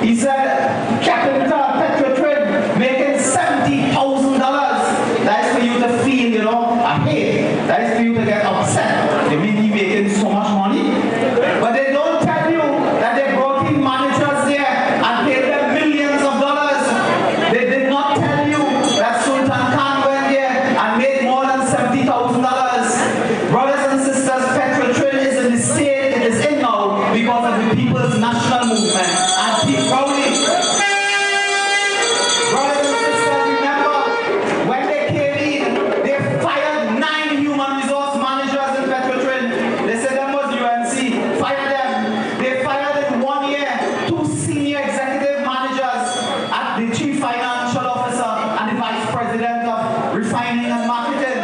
He said, Capital Petrotrin making $70,000. That's for you to feel, you know, a hate. That is for you to get upset. They mean he making so much money. But they don't tell you that they brought in managers there and paid them millions of dollars. They did not tell you that Sultan Khan went there and made more than $70,000. Brothers and sisters, Petrotrin is in the state it is in now because of the People's National Movement and keep growing. Brothers and sisters, remember when they came in, they fired 9 human resource managers in Petrotrin. They said that was UNC. Fire them. They fired in 1 year 2 senior executive managers at the chief financial officer and the vice president of refining and marketing.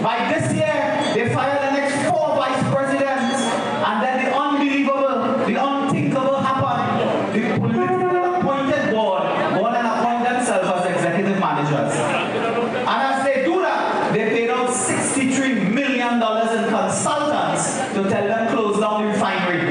By this year, they fired the next 4 vice presidents, and then the unbelievable, the unthinkable happened. The political appointed board and appoint themselves as executive managers. And as they do that, they paid out $63 million in consultants to tell them close down the refinery.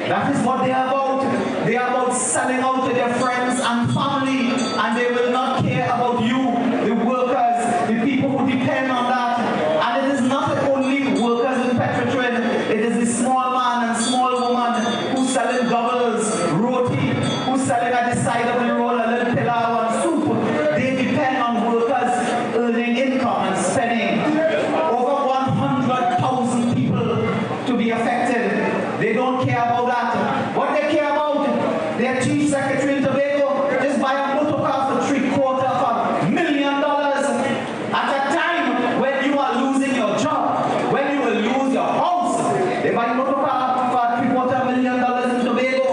That is what they are about. They are about selling out to their friends and family, and they will not care about you, the workers, the people who depend on that. And it is not only workers in Petrotrin, it is the small man and small woman who's selling doubles, roti, who's selling at the side of the road a little pilau and soup. They depend on workers earning income and spending. Over 100,000 people to be affected. They don't care about that. What they care about, their chief secretary in Tobago just buy a motor car for $750,000 at a time when you are losing your job, when you will lose your house. They buy a motor car for $750,000 in Tobago.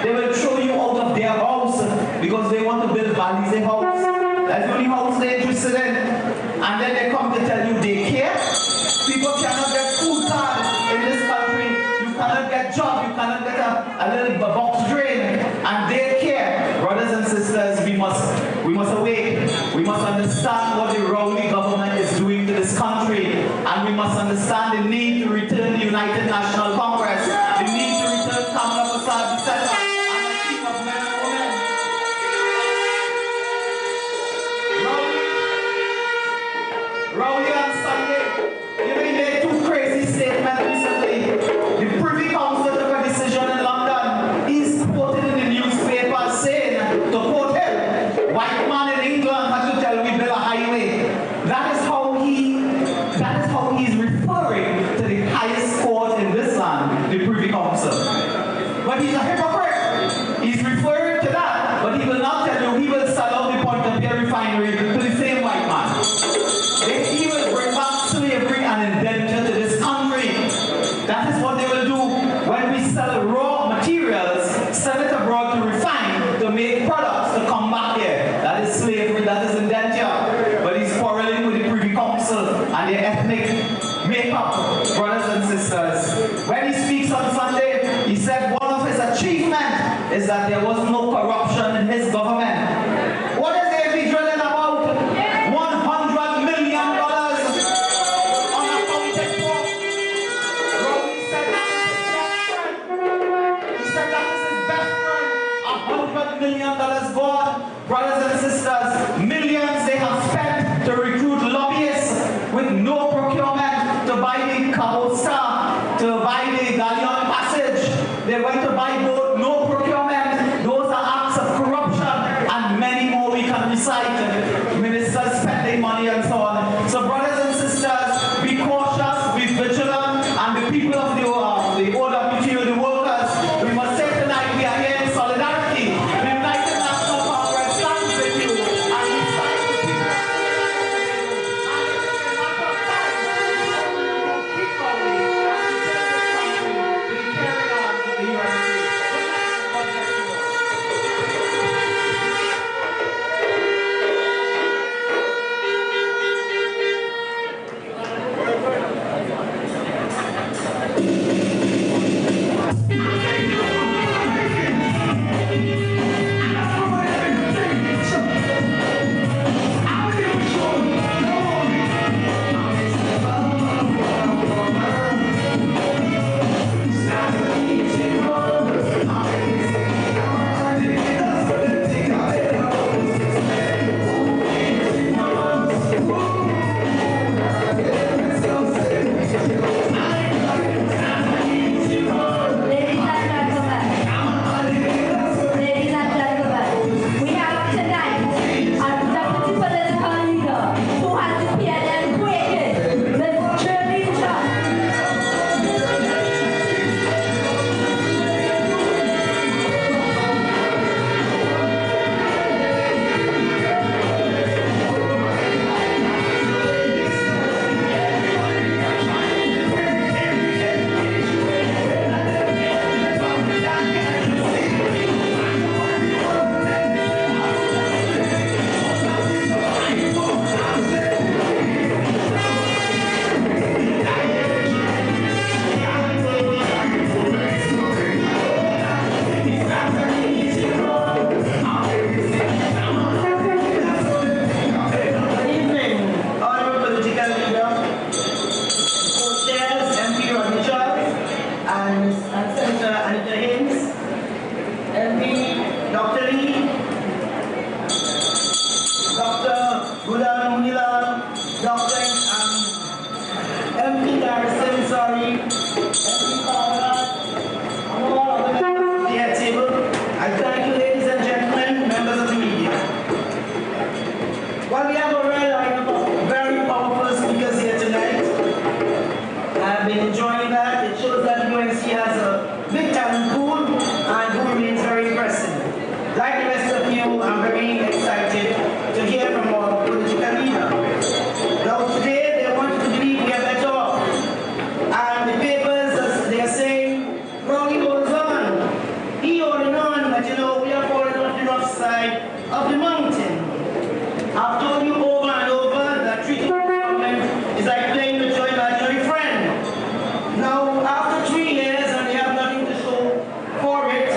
They will throw you out of their house because they want to build Balize house. That's the only house they're interested in. And then they come to tell you they care. People cannot get food card in this country. You cannot get job. You cannot get a little box drain. And they care. Brothers and sisters, we must awake. We must understand what the Rowley government is doing to this country. And we must understand the need to return the United National Congress. The need to return Kamala Prasad and a team of men and women. Rowley and Sunday, you made 2 crazy statements recently. The Privy Council took a decision in London. He's quoted in the newspaper saying, to quote him, white man in England had to tell me build a highway. That is how he's referring to the highest court in this land, the Privy Council. But he's a hypocrite. He's referring to that, but he will not tell you he will sell out the Point of View refinery to the same white man. He will bring back slavery and indenture to this country. That is what they will do when we sell raw materials, sell it abroad to refine, to make products, to come back here. That is slavery, that is indenture. But he's quarreling with the Privy Council and their ethnic makeup, brothers and sisters. When he speaks on Sunday, he said one of his achievements is that there was no corruption in his government. What is he drilling about? $100 million unaccounted for. Rowley said that is his best friend. He said that is his best friend. $100 million gone. Brothers and sisters, millions they have spent to recruit lobbyists with no procurement, to buy the Cabo Star, to buy the Galleon Passage. They went to buy both, no procurement. Those are acts of corruption, and many more we can recite. Ministers spending money and so on. So brothers and sisters, be cautious, be vigilant, and the people of the OWTO, the workers, we must say tonight we are here in solidarity. The United National Congress stands with you, and we stand Dr. Lee, Dr. Budan Munila, Dr. MP Garrison, sorry, MP Paula, and all of the members of the table. I thank you, ladies and gentlemen, members of the media. Well, we have a real lineup of very powerful speakers here tonight. I've been enjoying that. It shows that UNC has a big talent pool and who remains very impressive. Like the rest of you, I'm very excited to hear from our political leader. Now today, they want you to believe we are better off. And the papers, they are saying, Ronnie goes on. He holding on, but you know, we are falling off the rough side of the mountain. I've told you over and over that treating the government is like playing with your imaginary friend. Now, after 3 years and they have nothing to show for it,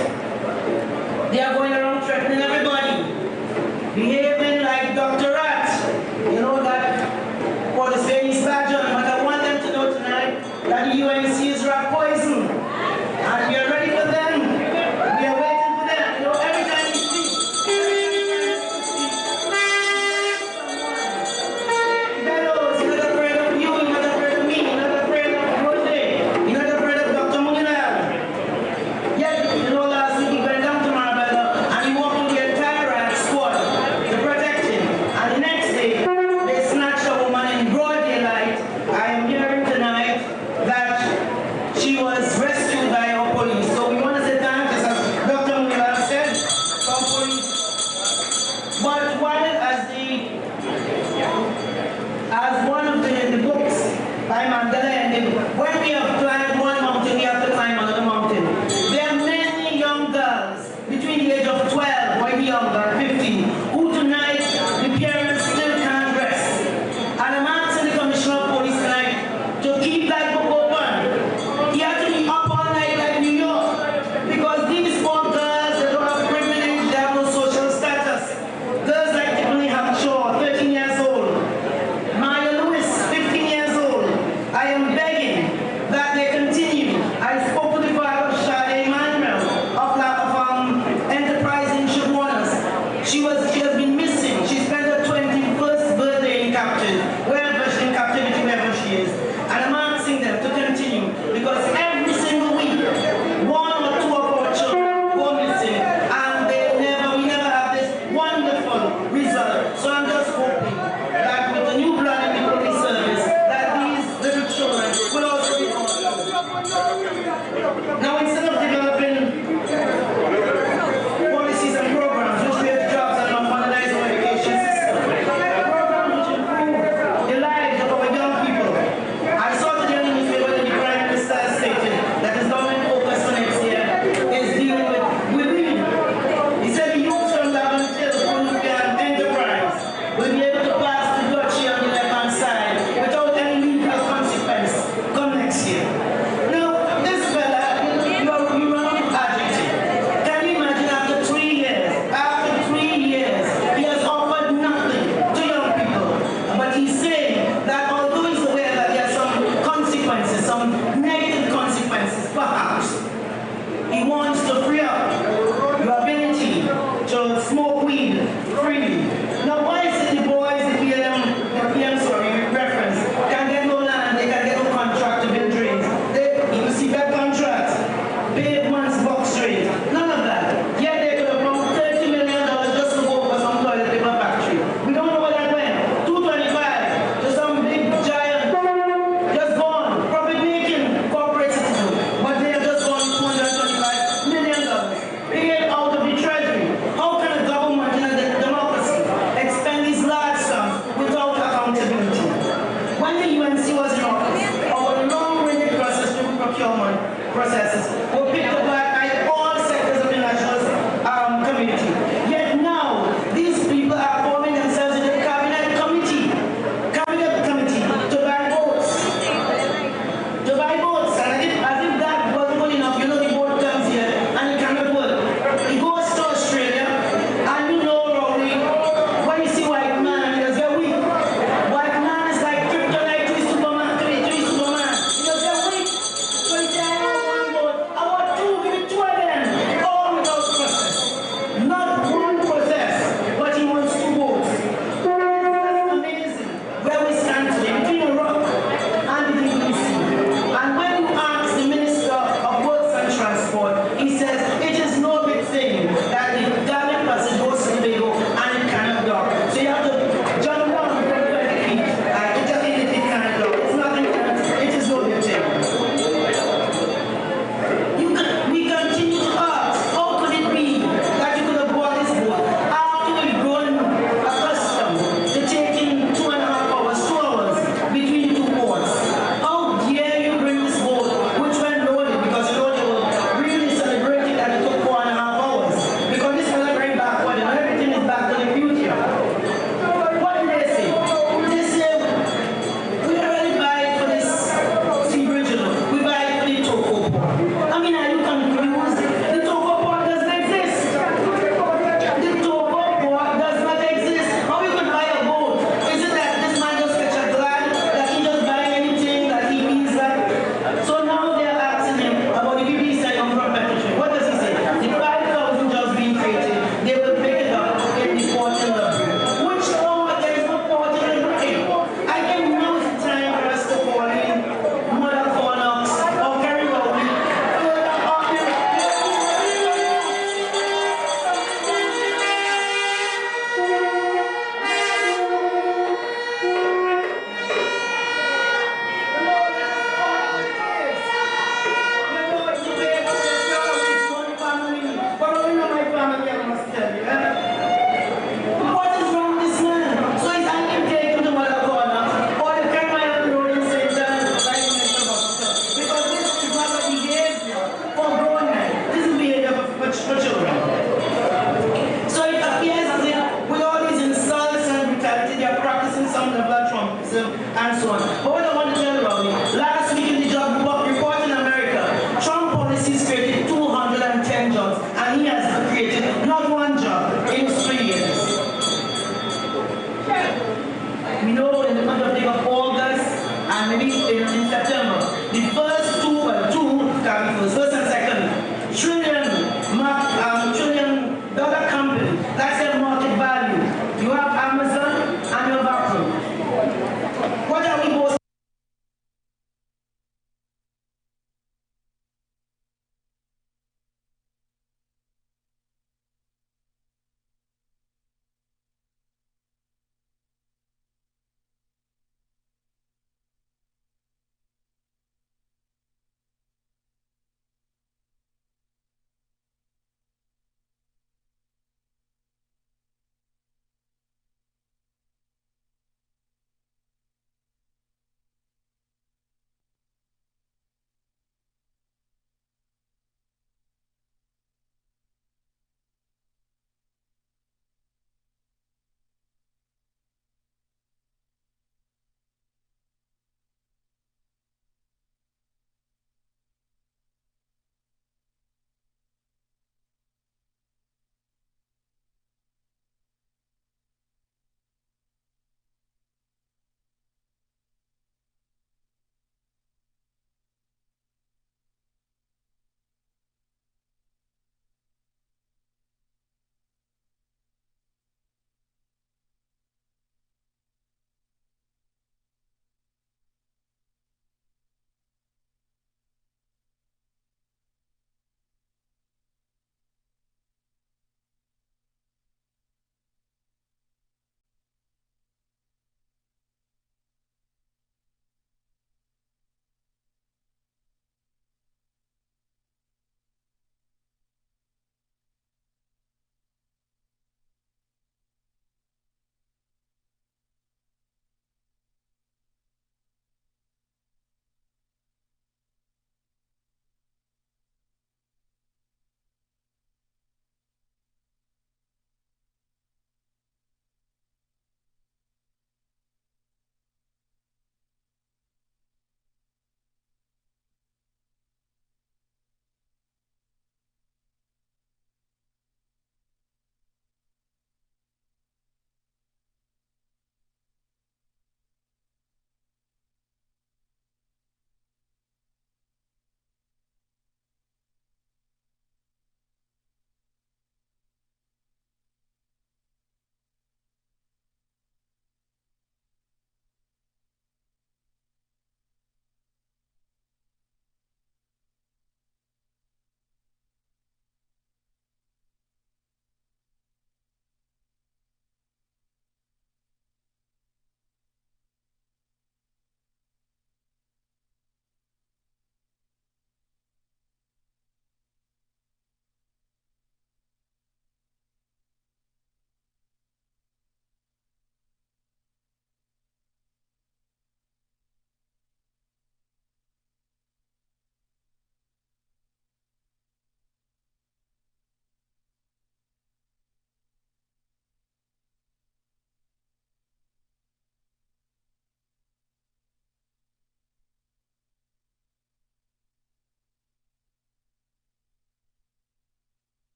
they are going around threatening everybody, behaving like Dr. Rat. You know that for the Spanish badger, but I want them to know tonight that the UNC is rat poison. And we are ready for them. We are waiting for them. You know, every time you speak, Bellows, you're not afraid of you, you're not afraid of me, you're not afraid of Rose, you're not afraid of Dr. Munginal. Yet, you know, last week he went down to Marbella and he walked through the entire rat squad. The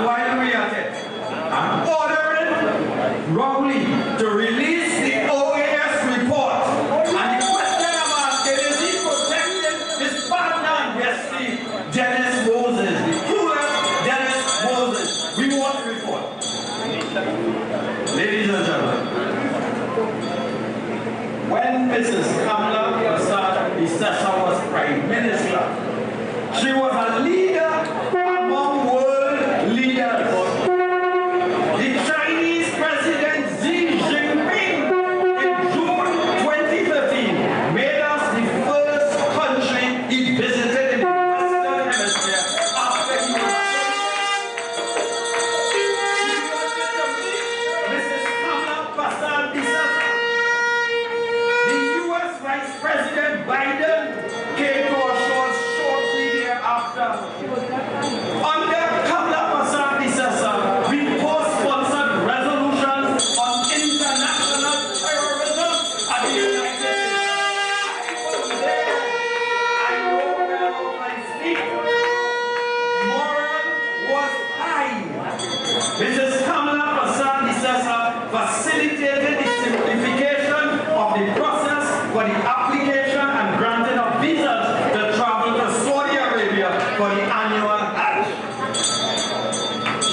while we are at it, I'm ordering Rowley to release the OAS report. And the question I'm asking is he protecting his partner and bestie, Dennis Moses, the clueless Dennis Moses. We want the report. Ladies and gentlemen, when Mrs. Kamala Bissassa was Prime Minister, she was a leader among world leaders. The Chinese President Xi Jinping in June 2013 made us the first country he visited in the Western Hemisphere after he was Mrs. Kamala Bissassa. The U.S. Vice President Biden came to our shores shortly thereafter. Under Kamala Bissassa, we co-sponsored resolutions on international terrorism at the United Nations. I was there. I know well I speak. Moral was high. Mrs. Kamala Bissassa facilitated the simplification of the process for the application and granting of visas to travel to Saudi Arabia for the annual Hajj.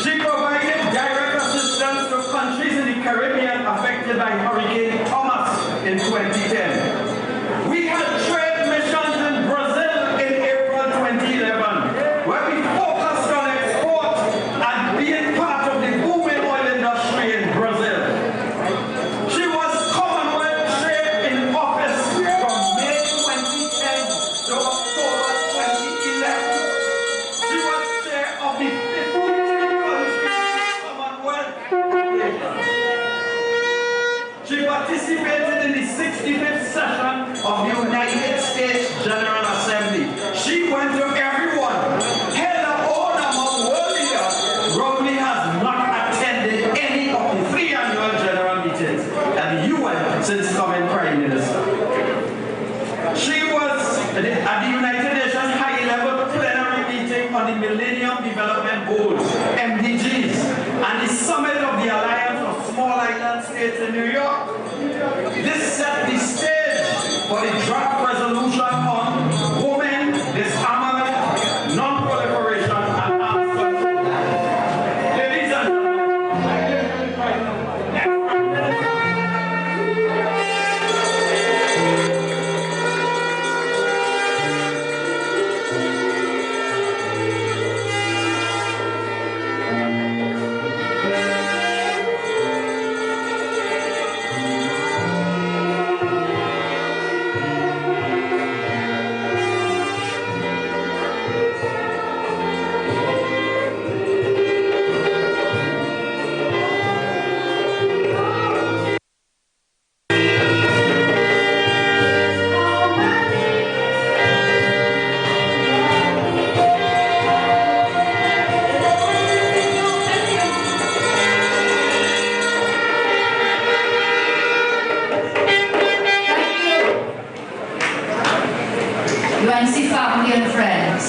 She provided direct assistance to countries in the Caribbean affected by Hurricane Thomas in 2010. We had trade missions in Brazil in April 2011, where we focused on export and being part of the booming oil industry in Brazil. She was Commonwealth Chair in office from May 2010 to October 2011. She was chair of the 53 countries Commonwealth. She participated in the 65th session of the United States General Assembly. She went to everyone. Held her own among world leaders. Rowley has not attended any of the 3 annual general meetings at the UN since becoming Prime Minister. She was at the United Nations high-level plenary meeting on the Millennium Development Goals, MDGs, and the summit of the Alliance of Small Island States in New York. This set the stage for the draft resolution on women, disarmament, non-proliferation, and arms control. Ladies and UNC family and friends,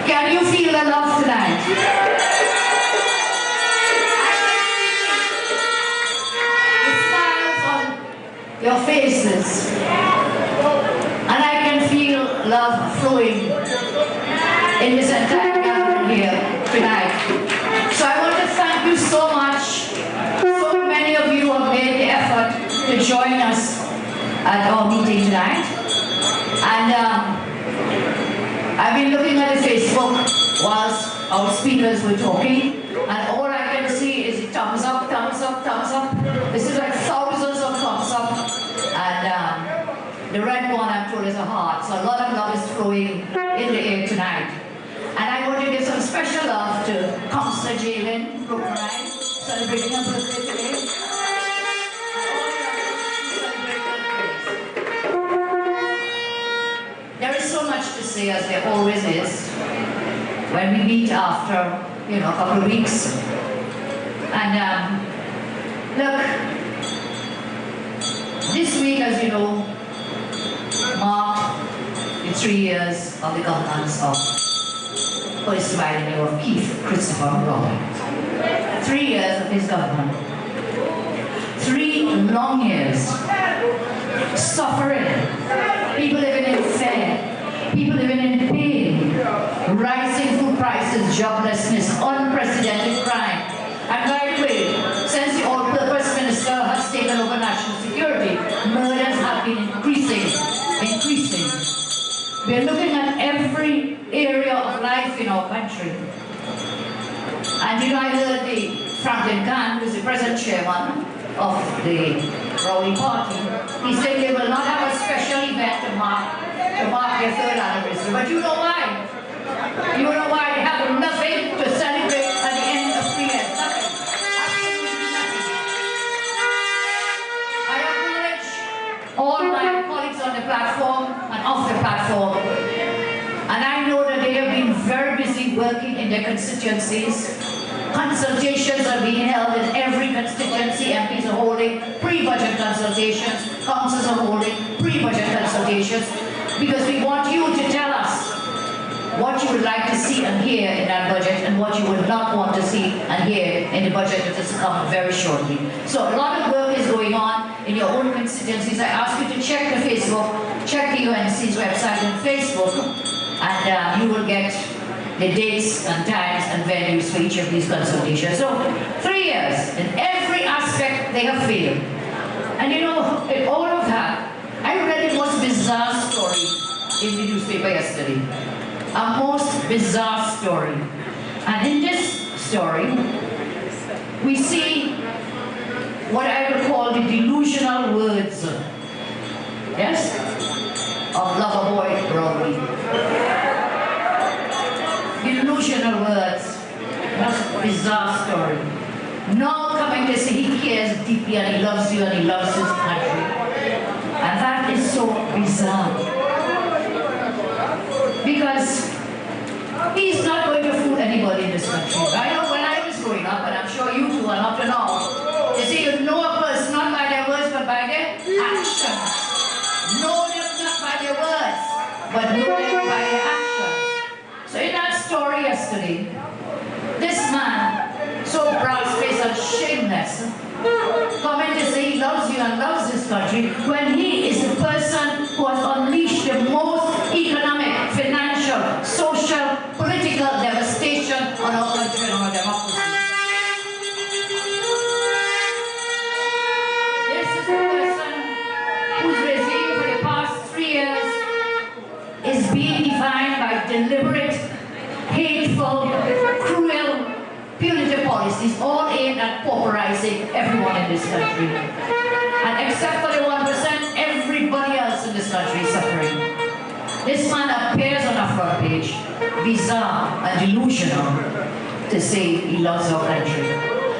can you feel the love tonight? The smiles on your faces, and I can feel love flowing in this entire gathering here tonight. So I want to thank you so much. So many of you have made the effort to join us at our meeting tonight. And I've been looking at the Facebook whilst our speakers were talking, and all I can see is thumbs up, thumbs up, thumbs up. This is like thousands of thumbs up, and the red one I'm told is a heart. So a lot of love is flowing in the air tonight. And I want to give some special love to Councillor Jalen Brooklyn, celebrating her birthday today. There is so much to say, as there always is, when we meet after, a couple of weeks. And look, this week, as you know, marked the 3 years of the governance of for his by the name of Keith Christopher Robin. 3 years of his government. 3 long years. Suffering. People living in fear. People living in pain. Rising food prices, joblessness, unprecedented crime. And by the way, since the all-purpose minister has taken over national security, murders have been increasing. We're looking at every area of life in our country. And you know, I heard the Franklin Khan, who's the present chairman of the Rowley Party, he said they will not have a special event to mark their 3rd anniversary. But you know why? You know why? They have nothing to celebrate at the end of 3 years. Nothing. Absolutely nothing. I acknowledge all my colleagues on the platform and off the platform. And I know that they have been very busy working in their constituencies. Consultations are being held in every constituency. MPs are holding pre-budget consultations. Councils are holding pre-budget consultations. Because we want you to tell us what you would like to see and hear in that budget and what you would not want to see and hear in the budget that is to come very shortly. So a lot of work is going on in your own constituencies. I ask you to check the Facebook, check the UNC's website and Facebook, and you will get the dates and times and venues for each of these consultations. So 3 years, in every aspect they have failed. And you know, in all of that, I read the most bizarre story in the newspaper yesterday. A most bizarre story. And in this story, we see what I would call the delusional words, yes, of Loverboy Rowley. Delusional words. Most bizarre story. Now coming to say he cares deeply and he loves you and he loves his country. And that is so bizarre. Because he's not going to fool anybody in this country. I know when I was growing up, and I'm sure you two are up to now, they say you know a person not by their words but by their actions. Know them not by their words, but know them by their actions. So in that story yesterday, this man, so brass-faced and shameless, coming to say he loves you and loves this country when he is the person who has unleashed the most economic, financial, social, political devastation on our country and our democracy. This is the person whose regime for the past 3 years is being defined by deliberate, hateful, cruel, punitive policies, all aimed at pauperizing everyone in this country. And except for the 1%, everybody else in this country is suffering. This man appears on a front page, bizarre and delusional, to say he loves our country.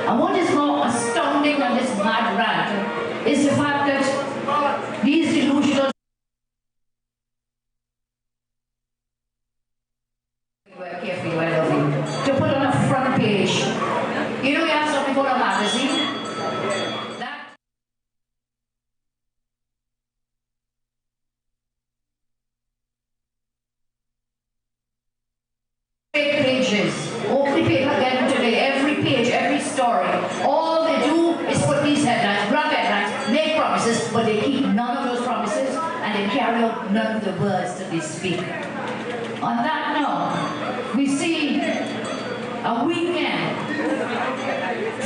And what is more astounding than this mad rant is the fact that these delusional to put on a front page. You know, you have something called a magazine. That pages. Open the paper again today. Every page, every story. All they do is put these headlines, grab headlines, make promises, but they keep none of those promises and they carry out none of the words that they speak. On that note, we see a weekend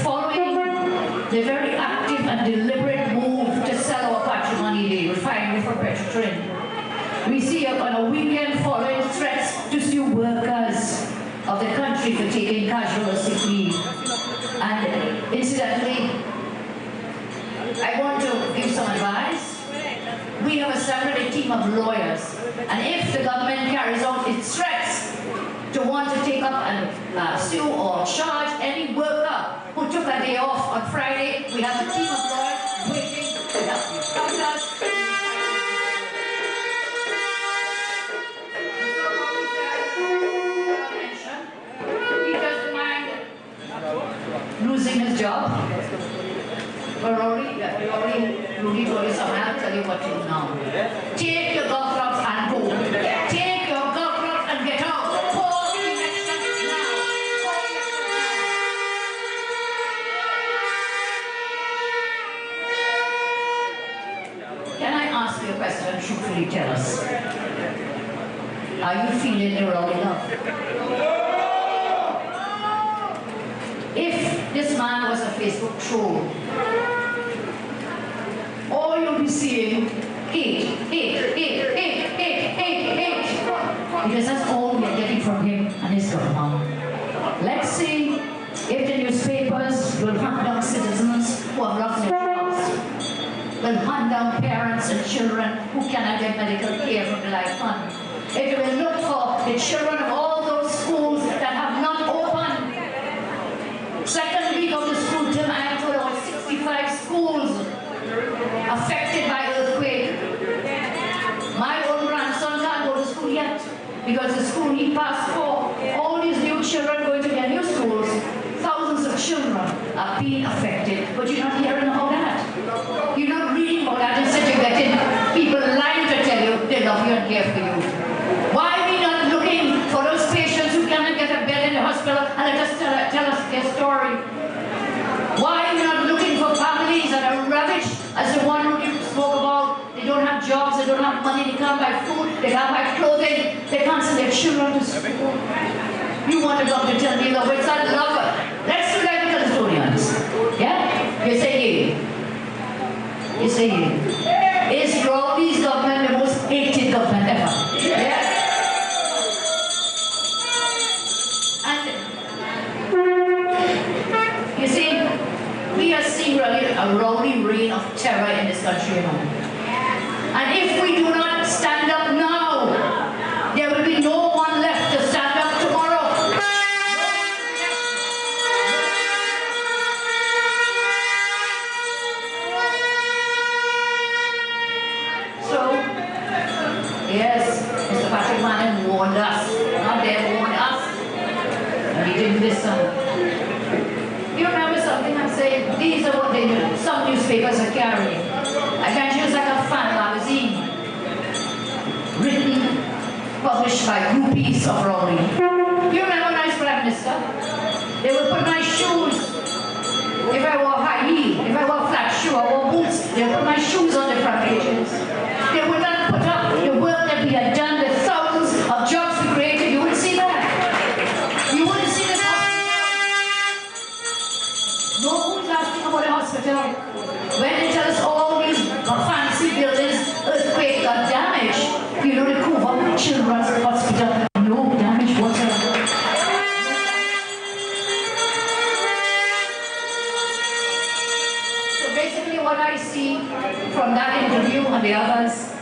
following the very active and deliberate move to sell our patrimony, the refinery for petroleum. We see on a weekend following threats to sue workers of the country for taking casual sick leave. And incidentally, I want to give some advice. We have assembled a team of lawyers, and if the government carries out its threats to want to take up and sue or charge any worker who took a day off on Friday, we have a team of lawyers waiting to help you. Come to us. He doesn't mind losing his job. But Rudy told you something. I'll tell you what to do now. Take your golf clubs and go. Take your golf clubs and get out. Poor election truthfully tell us. Are you feeling the rowdy love? If this man was a Facebook troll, all you'll be seeing hate. Because that's all we're getting from him and his government. Let's see if the newspapers will hunt down citizens who have lost their jobs, will hunt down parents and children who cannot get medical care from the Life Fund. If they will look for the children of all those schools that have not opened. Second week of the school term, I am told about 65 schools affected by earthquake. My own grandson can't go to school yet because the school he passed for, all these new children going to their new schools, thousands of children are being affected, but you're not hearing about that. You're not reading about that. Instead you're getting people lying to tell you they love you and care for you. Why are we not looking for those patients who cannot get a bed in the hospital and let us tell us their story? Why are we not looking for families that are ravished, as the one who you spoke about? They don't have jobs, they don't have money, they can't buy food, they can't buy clothing, they can't send their children to school. You want a doctor to tell me, love, it's not love. Let's do like the Californians. Yeah? You say yay. You say yay. Is Rowley's government the most hated government ever? Yeah? And you see, we are seeing really a Rowley reign of terror in this country, you know. And if we do not stand up now, there will be no one left to stand up tomorrow. So, yes, Mr. Patrick Manning warned us, not them warned us, and we didn't listen. You remember something I'm saying? These are what some newspapers are carrying. I can choose like a fan magazine, written, published by groupies of Rowley. You remember when I was Prime Minister? They would put my shoes, if I wore high heel, if I wore flat shoe, I wore boots, they would put my shoes on the front pages. They would not put up the work that we had done, the thousands of jobs we created. You wouldn't see that. You wouldn't see the no one's asking about the hospital. When they tell us all these fancy buildings, earthquake got damaged, you know, the Cuba Children's Hospital, no damage whatsoever. So basically what I see from that interview and the others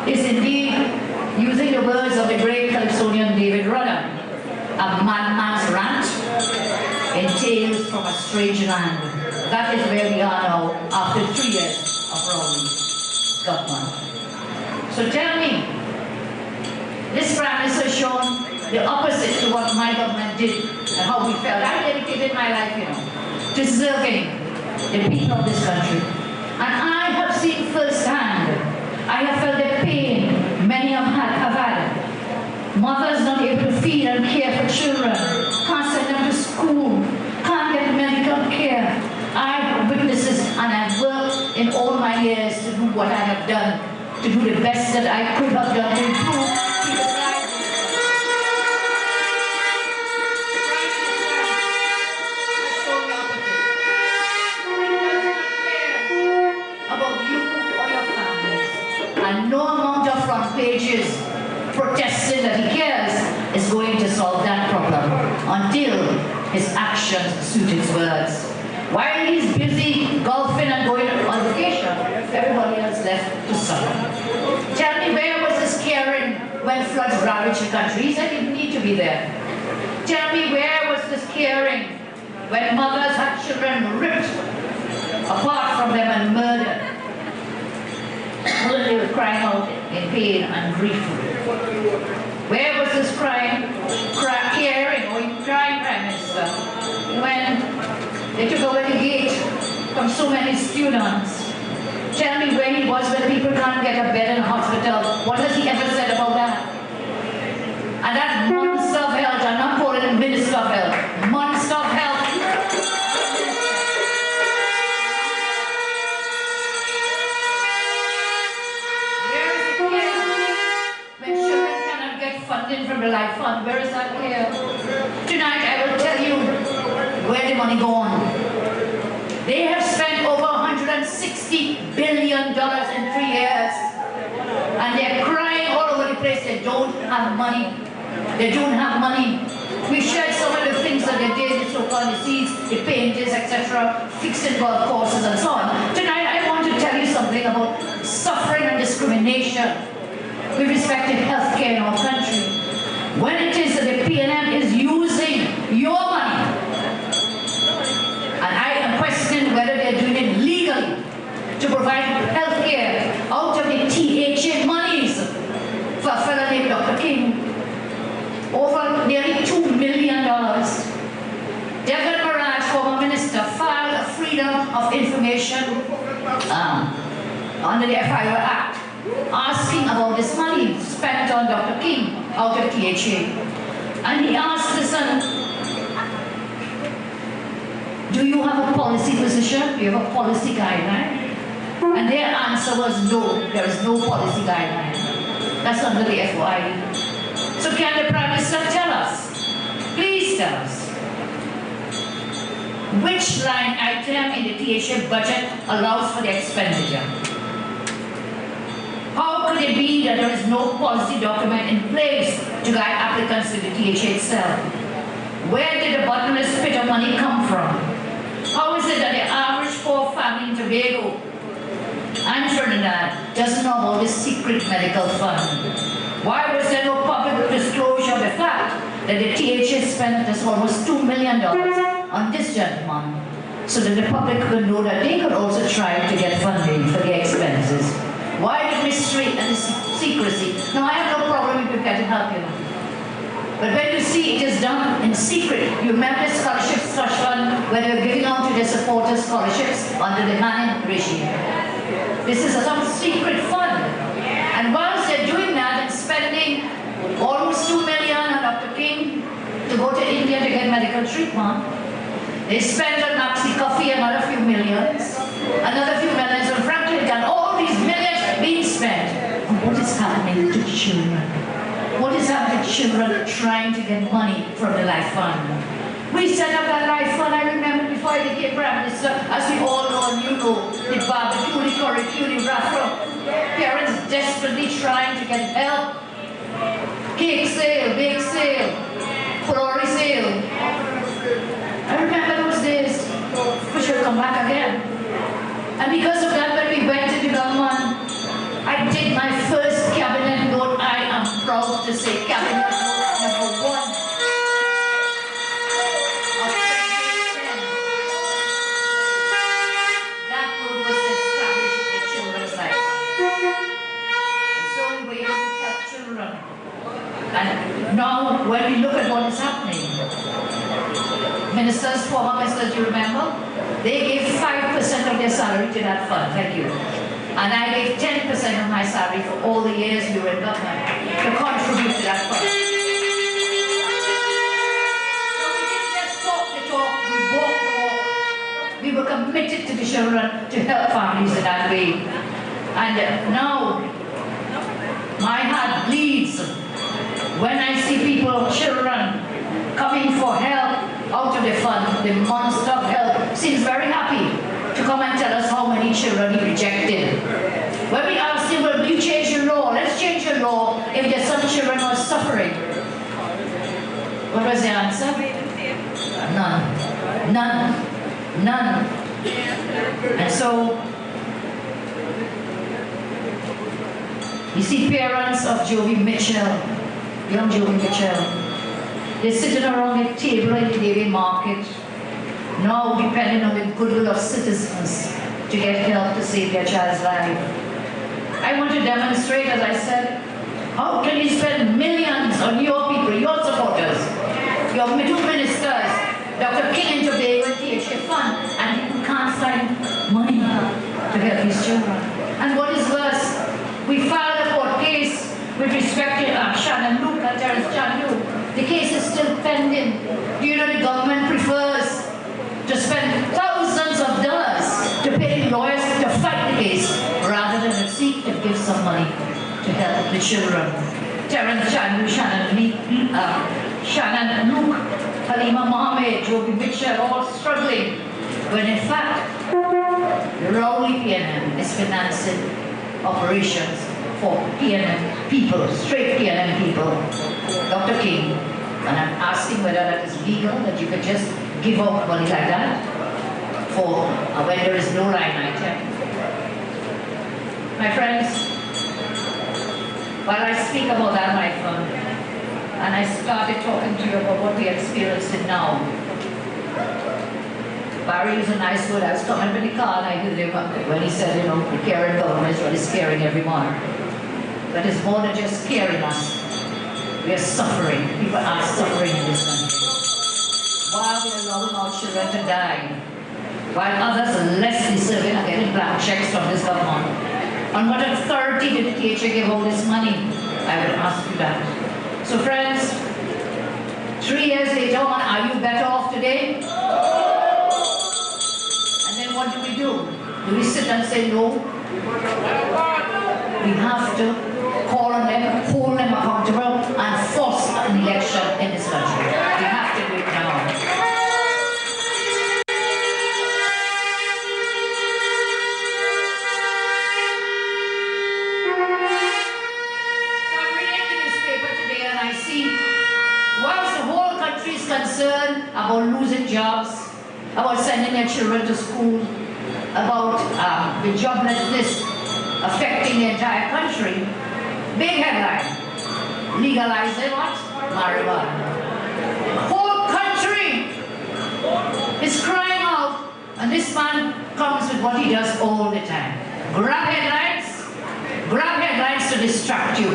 is indeed using the words of the great Calypsonian David Rudder, a madman's rant in Tales from a Strange Land. That is where we are now after 3 years of Rowley's government. So tell me, this Prime Minister has shown the opposite to what my government did and how we felt. I dedicated my life, you know, to serving the people of this country. And I have seen firsthand, I have felt the pain many have had. Mothers not able to feed and care for children, can't send them to school, can't get medical care. I've witnessed this and I've worked in all my years to do what I have done, to do the best that I could have done to improve people's lives. About you or your families. And no amount of front pages protesting that he cares is going to solve that problem until his actions suit his words. While he's busy golfing and going on vacation, everybody else left to suffer. Tell me, where was his caring when floods ravaged the country? He said he didn't need to be there. Tell me, where was this caring when mothers had children ripped apart from them and murdered? When they were crying out in pain and grief. Where was this caring or even crying Prime Minister when they took away the gate from so many students? Tell me where he was when people can't get a bed in a hospital. What has he ever said about that? And that monster of health, I'm not calling him Minister of Health, monster of health. Where is the care? on. They have spent over $160 billion in 3 years. And they're crying all over the place. They don't have money. They don't have money. We shared some of the things that they did, the so-called deceits, the painters, etc., fixing golf courses and so on. Tonight I want to tell you something about suffering and discrimination with respect to healthcare in our country. When it is that the P&M is using your money, and I am questioning whether they're doing it legally to provide healthcare out of the THA monies for a fellow named Dr. King. Over nearly $2 million. Devin Maraj, former minister, filed a Freedom of Information under the FIO Act, asking about this money spent on Dr. King out of THA. And he asked the son, do you have a policy position? Do you have a policy guideline? And their answer was no, there is no policy guideline. That's under the FOI. So can the Prime Minister tell us, please tell us, which line item in the THA budget allows for the expenditure? How could it be that there is no policy document in place to guide applicants to the THA itself? Where did the bottomless pit of money come from? How is it that the average poor family in Tobago and Trinidad doesn't know about this secret medical fund? Why was there no public disclosure of the fact that the THA spent just almost $2 million on this gentleman, so that the public could know that they could also try to get funding for the expenses? Why the mystery and the secrecy? Now, I have no problem if you get to help you. But when you see it is done in secret, you remember the scholarship slush fund where they're giving out to their supporters scholarships under the I.A.N regime. This is some secret fund. And whilst they're doing that and spending almost $2 million on Dr. King to go to India to get medical treatment, they spend on Maxi Coffee another few millions, another few millions on Franklin, and all these millions being spent. And what is happening to children? What is happening to children trying to get money from the Life Fund? We set up that Life Fund, I remember before I became Prime Minister, as we all know and you know, the barbecue, the curry, the raffle. Parents desperately trying to get help. Cake sale, bake sale, flowery sale. I remember those days, which will come back again. And because of that, when we went into government, I did my first cabinet note. I am proud to say cabinet note number 1. And now, when we look at what is happening, ministers, former ministers, you remember, they gave 5% of their salary to that fund. Thank you. And I gave 10% of my salary for all the years we were in government to contribute to that fund. So we didn't just talk the talk, we walked the walk. We were committed to the children to help families in that way. And now, my heart bleeds when I see people, children, coming for help out of the fund. The monster of help seems very happy to come and tell us how many children he rejected. When we asked him, well, will you change your law? Let's change your law if there's some children who are suffering. What was the answer? None. None. None. And so, you see parents of Jovi Mitchell, young Jovi Mitchell, they're sitting around the table in the daily market, now depending on the goodwill of citizens to get help to save their child's life. I want to demonstrate, as I said, how can you spend millions on your people, your supporters, your two ministers, Dr. King and Tobago and THA Fund, and you can't find money to help these children. And what is worse, we filed a court case with respect to Shannon Luke and Terence Chandu. The case is still pending. Do you know the government prefers to spend thousands of dollars to pay lawyers to fight the case rather than to seek to give some money to help the children? Terence Chandu, Shannon Luke Halima Mohammed, Joby Mitchell, all struggling, when in fact, Rowley PNM is financing operations for PNM people, straight PNM people. Dr. King, and I'm asking whether that is legal, that you could just give out money like that for when there is no line item. My friends, while I speak about that, my fund, and I started talking to you about what we are experiencing now. Barry used a nice word. I was coming in the car and I heard him when he said, you know, the caring government is really scaring everyone. But it's more than just scaring us. We are suffering. People are suffering in this country. While we are allowing our children to die, while others are less deserving are getting blank checks from this government. On what authority did the teacher give all this money? I would ask you that. So friends, 3 years later on, are you better off today? And then what do? Do we sit and say no? We have to call on them, hold them accountable, and force an election in this country. We have to do it now. Concerned about losing jobs, about sending their children to school, about the joblessness affecting the entire country. Big headline: legalizing what? Marijuana. The whole country is crying out, and this man comes with what he does all the time: grab headlines to distract you,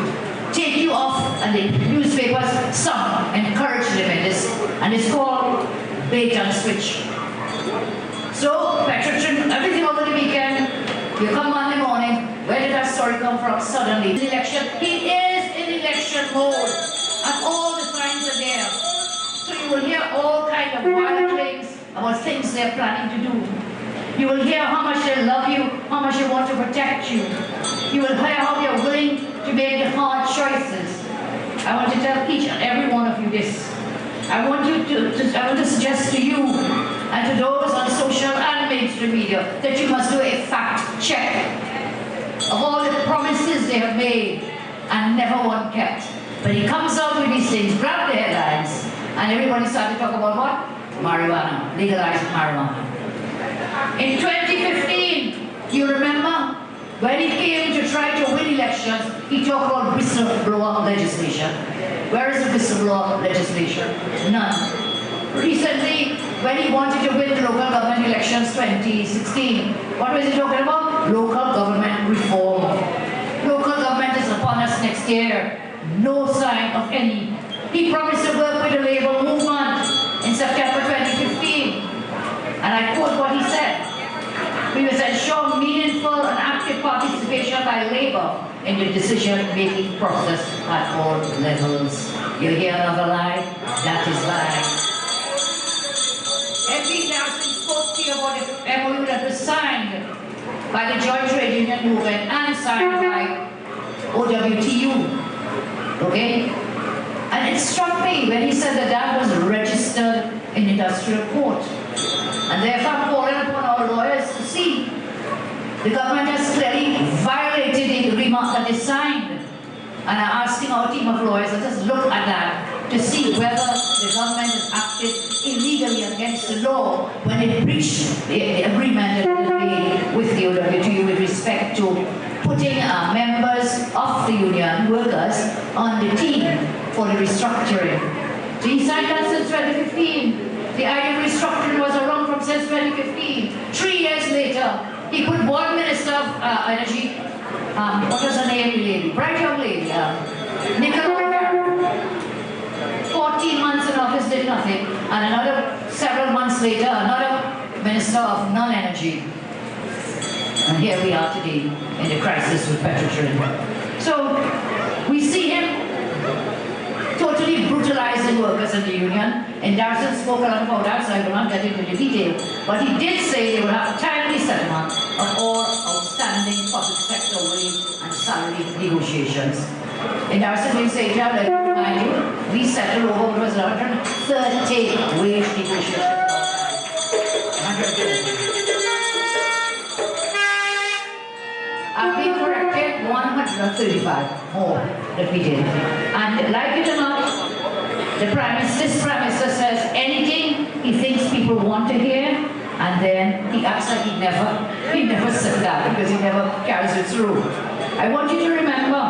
take you off, and the newspapers, some encourage them in this, and it's called bait and switch. So, Patrick, everything over the weekend, you come Monday morning, where did that story come from? Suddenly, the election, he is in election mode, and all the signs are there. So you will hear all kinds of wild things about things they're planning to do. You will hear how much they love you, how much they want to protect you. You will hear how they're willing to make the hard choices. I want to tell each and every one of you this. I want to suggest to you and to those on social and mainstream media that you must do a fact check of all the promises they have made and never one kept. But he comes out with these things, grab the headlines, and everybody started to talk about what? Marijuana, legalized marijuana. In 2015, you remember, when he came to try to win elections, he talked about whistleblower legislation. Where is the whistleblower legislation? None. Recently, when he wanted to win the local government elections 2016, what was he talking about? Local government reform. Local government is upon us next year. No sign of any. He promised to work with the Labour movement in September 2015. And I quote what he said: "We must ensure meaningful and active participation by Labour in the decision-making process at all levels." You hear another lie? That is lie. MP Nelson spoke to you about the MOU that was signed by the Joint Trade Union Movement and signed by OWTU. Okay? And it struck me when he said that that was registered in industrial court. And therefore I'm calling upon our lawyers to see the government has clearly violated the agreement that they signed. And I'm asking our team of lawyers, let us look at that to see whether the government has acted illegally against the law when it breached the agreement that it made with the OWTU with respect to putting members of the union workers on the team for the restructuring. So he signed that since 2015. The idea of restructuring was around from since 2015. 3 years later, he put one minister of energy, what was her name, the lady? Bright young lady, Nicola. 14 months in office did nothing, and another several months later, another minister of non-energy. And here we are today in the crisis with petroleum. So we see him totally brutalizing workers in the union. And Darcy spoke a lot about that, so I will not get into the detail. But he did say they will have a timely settlement of all outstanding public sector wage and salary negotiations. In our civil state job, let me remind you, we settled over what was 130 wage negotiations. I've been corrected 135 more that we did. And like it or not, this Prime Minister says anything he thinks people want to hear, and then he acts like he never said that because he never carries it through. I want you to remember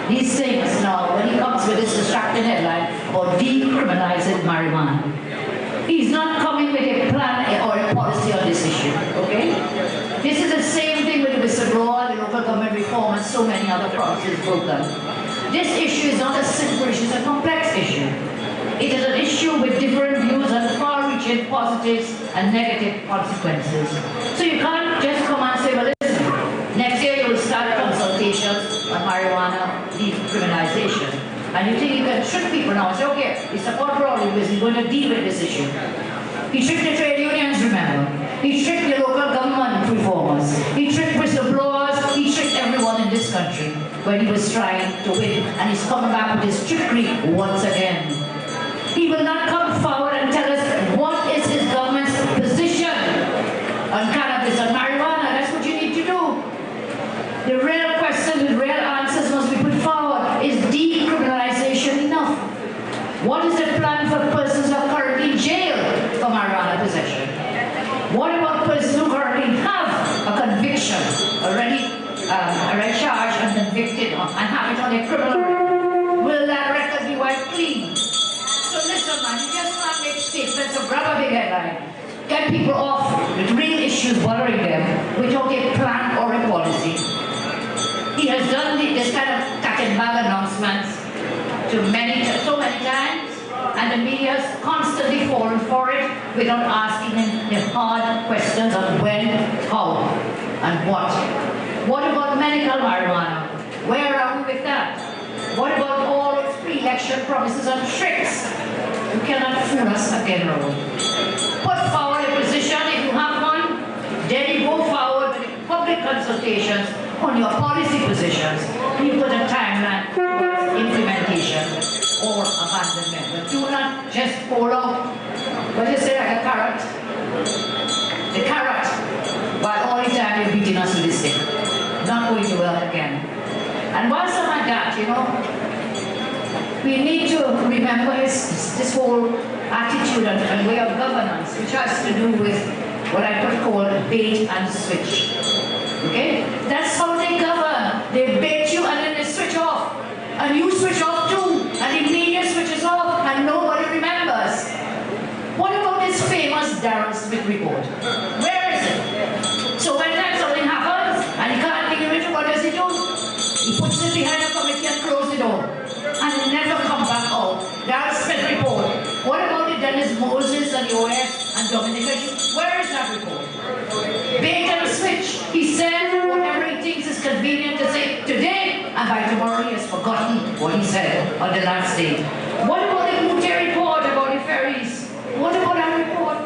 these things now when he comes with this distracting headline about decriminalizing marijuana. He's not coming with a plan or a policy on this issue, okay? This is the same thing with the whistleblower, the local government reform, and so many other promises broken. This issue is not a simple issue, it's a complex issue. It is an issue with different views and far-reaching positives and negative consequences. So you can't just come and say, well, listen, next year you will start consultations on marijuana decriminalization. And you think you can trick people now and say, okay, he support Rowley because he's going to deal with this issue. He tricked the trade unions, remember. He tricked the local government reformers. He tricked whistleblowers. He tricked everyone in this country when he was trying to win. And he's coming back with his trickery once again. He will not come forward and tell us what is his government's position on cannabis, on marijuana. That's what you need to do. The real question, the real answers must be put forward. Is decriminalization enough? What is the plan for persons who are currently in jail for marijuana possession? What about persons who currently have a conviction, already charged and convicted and have it on a criminal record? Will that record be wiped clean? So listen, man, you just can't make statements of grab a big headline, get people off with real issues bothering them without a plan or a policy. He has done this kind of cat and bag announcements so many times, and the media has constantly fallen for it without asking him the hard questions of when, how, and what. What about medical marijuana? Where are we with that? What about all its pre-election promises and tricks? You cannot fool us again, Raoul. Put forward a position if you have one, then you go forward with public consultations on your policy positions, and you put a timeline for implementation or abandonment. But do not just pull out, what do you say, like a carrot? The carrot, while all the time you're beating us with this thing. Not going to work again. And whilst I'm at that, you know, we need to remember this whole attitude and way of governance, which has to do with what I could call bait and switch. Okay? That's how they govern. They bait you and then they switch off. And you switch off too. And the media switches off and nobody remembers. What about this famous Darren Smith report? Where is it? So when something happens and he can't think of it, what does he do? He puts it behind a committee and closes the door. And it never comes back out. Darren Smith report. What about the Dennis Moses and the OS and Dominica? Where is that report? Bait and switch. He said whatever he thinks is convenient to say today, and by tomorrow he has forgotten what he said on the last day. What about the Mute report about the ferries? What about that report?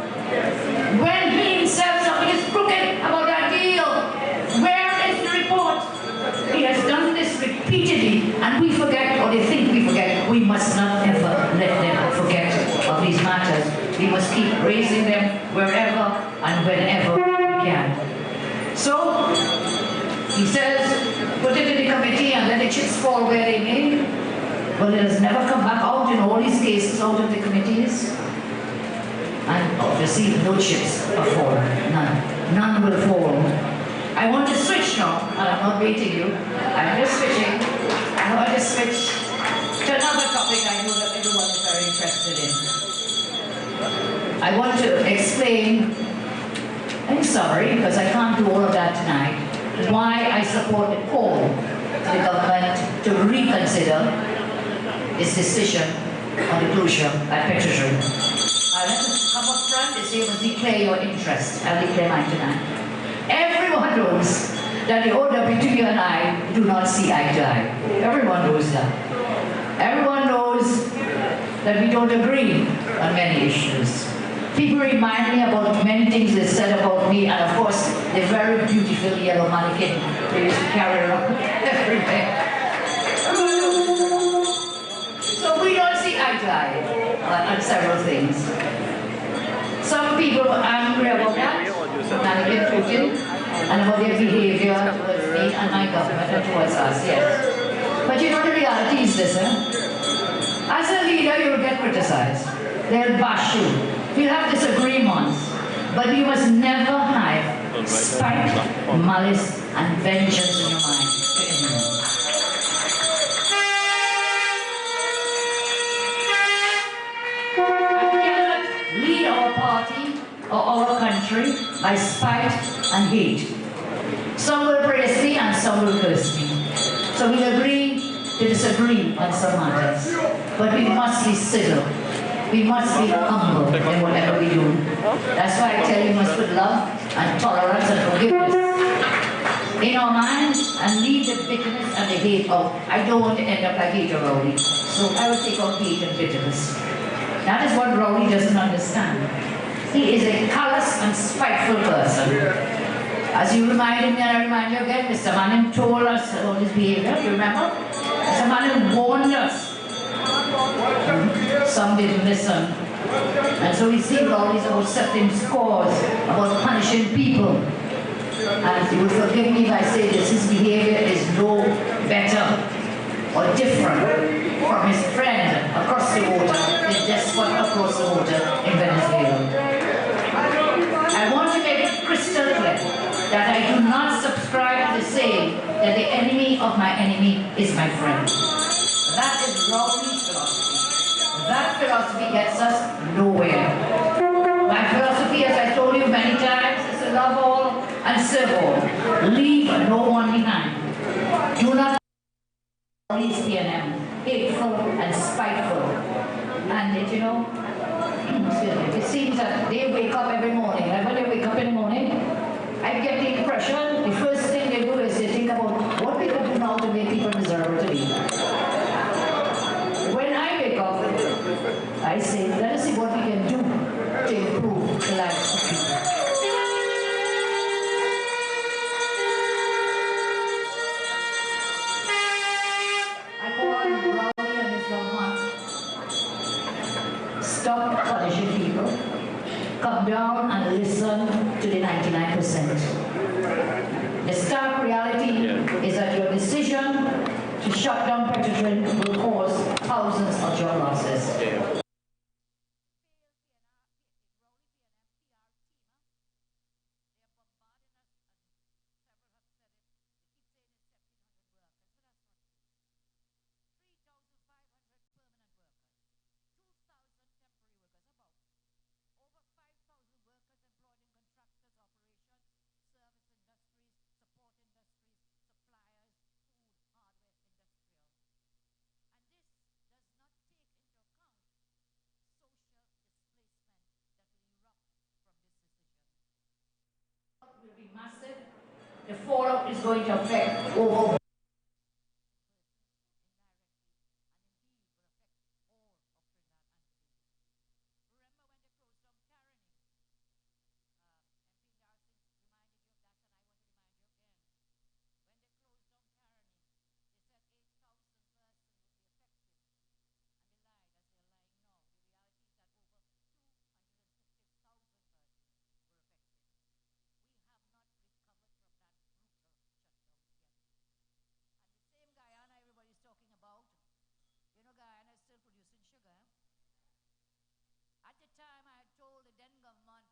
When he himself something is crooked about that deal, where is the report? He has done this repeatedly, and we forget, or they think we forget. We must not ever let them forget of these matters. We must keep raising them wherever and whenever we can. So, he says, put it in the committee and let the chips fall where they may. But it has never come back out in all these cases out of the committees. And obviously, no chips are fallen. None. None will fall. I want to switch now, and I'm not baiting you. I'm just switching. I want to switch to another topic I know that everyone is very interested in. I want to explain, in summary, because I can't do all of that tonight, why I support the call to the government to reconsider its decision on the closure at Petrotrin. Let us come up front and say, you must declare your interest. I'll declare mine tonight. Everyone knows that the OWTU and I do not see eye to eye. Everyone knows that. Everyone knows that we don't agree on many issues. People remind me about many things they said about me, and of course, the very beautiful yellow mannequin they used to carry around everywhere. Everyone knows might lie on several things. Some people were angry about that, Mannequin Putin, and about their behavior towards me and my government and towards us, yes. But you know the reality is this, as a leader, you'll get criticized. They'll bash you. You'll have disagreements. But you must never have spite, malice, and vengeance in your mind to anyone. I cannot lead our party or our country by spite and hate. Some will praise me and some will curse me. So we'll agree to disagree on some matters. But we must be civil. We must be humble in whatever we do. That's why I tell you, we must put love and tolerance and forgiveness in our minds and leave the bitterness and the hate out. I don't want to end up like Hater Rowley. So I will take out hate and bitterness. That is what Rowley doesn't understand. He is a callous and spiteful person. As you reminded me, and I remind you again, Mr. Manning told us about his behavior, you remember? Mr. Manning warned us. Some didn't listen. And so we see Rowley's about setting scores, about punishing people. And you will forgive me if I say this, his behavior is no better or different from his friend across the water, the despot across the water in Venezuela. I want to make it crystal clear that I do not subscribe to the saying that the enemy of my enemy is my friend. That is Rowley's philosophy. That philosophy gets us nowhere. My philosophy, as I told you many times, is to love all and serve all. Leave no one behind. Do not Rowley's PNM, hateful and spiteful. And you know, it seems that they wake up every morning. And when they wake up in the morning, I get the impression the first thing they do is they think about what we can do now to make people miserable to me. When I wake up, I say, let us see what we can do to improve the lives of people. I call on Rowley and his government. Stop punishing people. Come down and listen to the 99%. The stark reality is that your decision to shut down petroleum will cause thousands of job losses. Will be massive. The fallout is going to affect over. Talking about, you know, Guyana is still producing sugar. At the time, I had told the then government,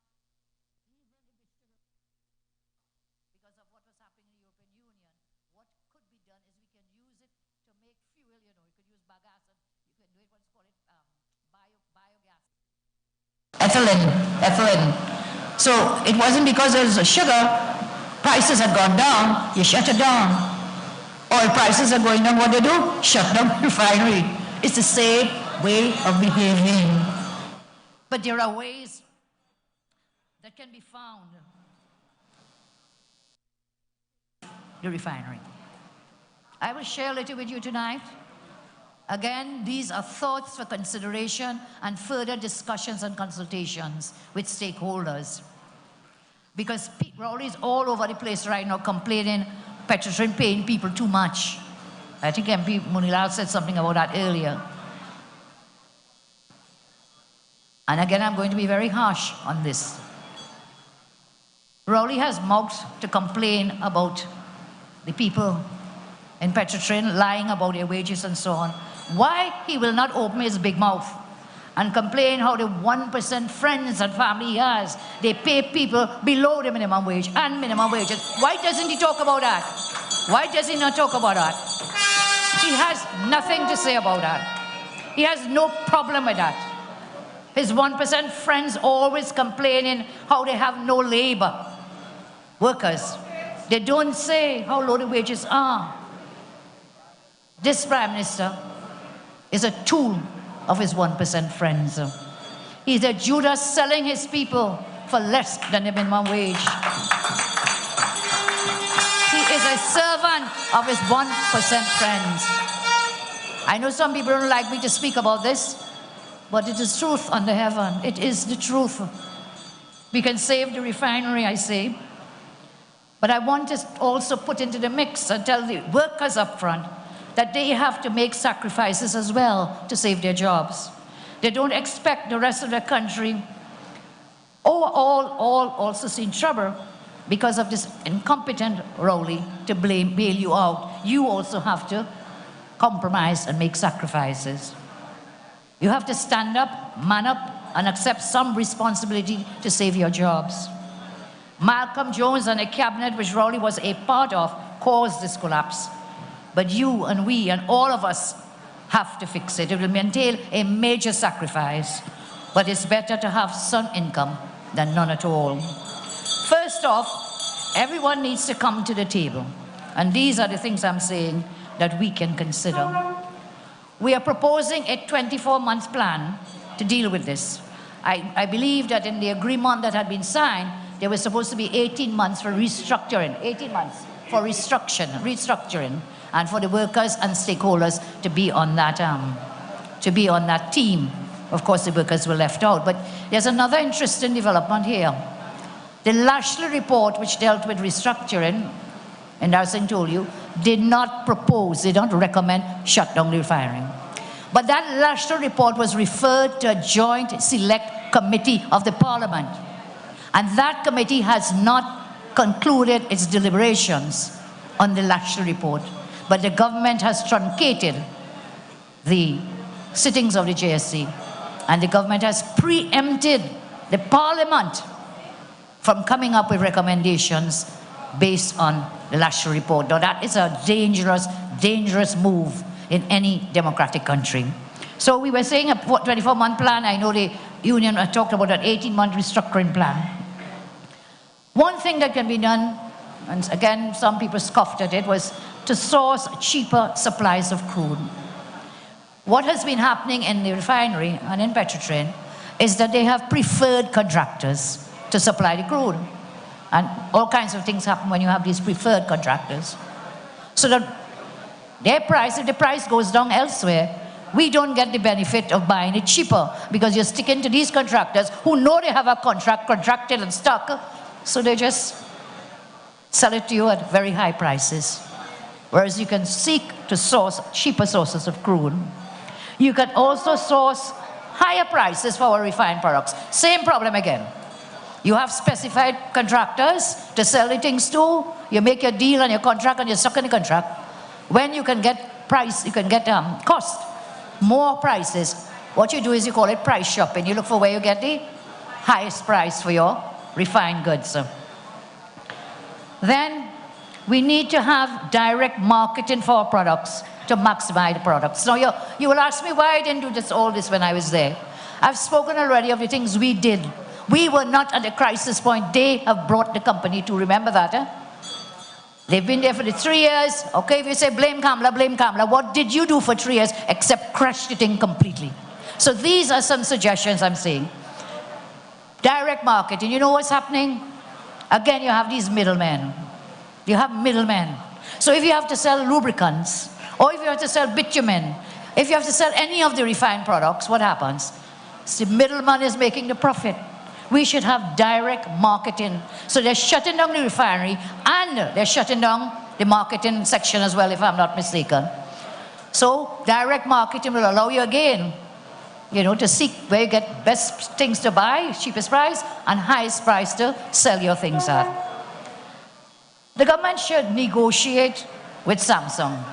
because of what was happening in the European Union, what could be done is we can use it to make fuel, you know, you could use bagasse, and you can do it, what's called it, biogas. Ethylene. So it wasn't because there was a sugar, prices had gone down, you shut it down. Oil prices are going down, what they do? Shut down the refinery. It's the same way of behaving. But there are ways that can be found. The refinery. I will share a little with you tonight. Again, these are thoughts for consideration and further discussions and consultations with stakeholders. Because Rowley is all over the place right now complaining Petroleum paying people too much. I think MP Munilal said something about that earlier. And again, I'm going to be very harsh on this. Rowley has mouth to complain about the people in Petrotrin lying about their wages and so on. Why he will not open his big mouth and complain how the 1% friends and family he has, they pay people below the minimum wage and minimum wages. Why doesn't he talk about that? Why does he not talk about that? He has nothing to say about that. He has no problem with that. His 1% friends always complaining how they have no labor. Workers. They don't say how low the wages are. This Prime Minister is a tool of his 1% friends. He's a Judas selling his people for less than the minimum wage. He is a servant of his 1% friends. I know some people don't like me to speak about this, but it is truth under heaven. It is the truth. We can save the refinery, I say. But I want to also put into the mix and tell the workers up front that they have to make sacrifices as well to save their jobs. They don't expect the rest of the country all also see in trouble because of this incompetent Rowley to bail you out. You also have to compromise and make sacrifices. You have to stand up, man up, and accept some responsibility to save your jobs. Malcolm Jones and a cabinet which Rowley was a part of caused this collapse. But you and we and all of us have to fix it. It will entail a major sacrifice, but it's better to have some income than none at all. First off, everyone needs to come to the table. And these are the things I'm saying that we can consider. We are proposing a 24-month plan to deal with this. I believe that in the agreement that had been signed, there was supposed to be 18 months for restructuring, 18 months for restructuring, and for the workers and stakeholders to be on that team. Of course, the workers were left out. But there's another interesting development here. The Lashley report, which dealt with restructuring, and as I told you, did not propose, they don't recommend shut down the refinery. But that Lashley report was referred to a joint select committee of the Parliament. And that committee has not concluded its deliberations on the Lashley report. But the government has truncated the sittings of the JSC. And the government has preempted the Parliament from coming up with recommendations based on the Lashley report. Now that is a dangerous, dangerous move in any democratic country. So we were saying a 24-month plan. I know the union talked about an 18-month restructuring plan. One thing that can be done, and again, some people scoffed at it, was to source cheaper supplies of crude. What has been happening in the refinery and in Petrotrin is that they have preferred contractors to supply the crude. And all kinds of things happen when you have these preferred contractors. So that their price, if the price goes down elsewhere, we don't get the benefit of buying it cheaper because you're sticking to these contractors who know they have a contract contracted and stuck, so they just sell it to you at very high prices. Whereas you can seek to source cheaper sources of crude. You can also source higher prices for our refined products. Same problem again. You have specified contractors to sell the things to. You make your deal on your contract and you're stuck in the contract. When you can get price, you can get cost, more prices. What you do is you call it price shopping. You look for where you get the highest price for your refined goods. Then we need to have direct marketing for our products to maximize the products. Now you will ask me why I didn't do all this when I was there. I've spoken already of the things we did. We were not at a crisis point. They have brought the company to. Remember that, They've been there for the 3 years. Okay, if you say blame Kamala, blame Kamala. What did you do for 3 years except crash the thing completely? So these are some suggestions I'm saying. Direct marketing. You know what's happening? Again, you have these middlemen. You have middlemen. So if you have to sell lubricants, or if you have to sell bitumen, if you have to sell any of the refined products, what happens? The middleman is making the profit. We should have direct marketing. So they're shutting down the refinery and they're shutting down the marketing section as well, if I'm not mistaken. So direct marketing will allow you again you know, to seek where you get best things to buy, cheapest price, and highest price to sell your things at. The government should negotiate with Samsung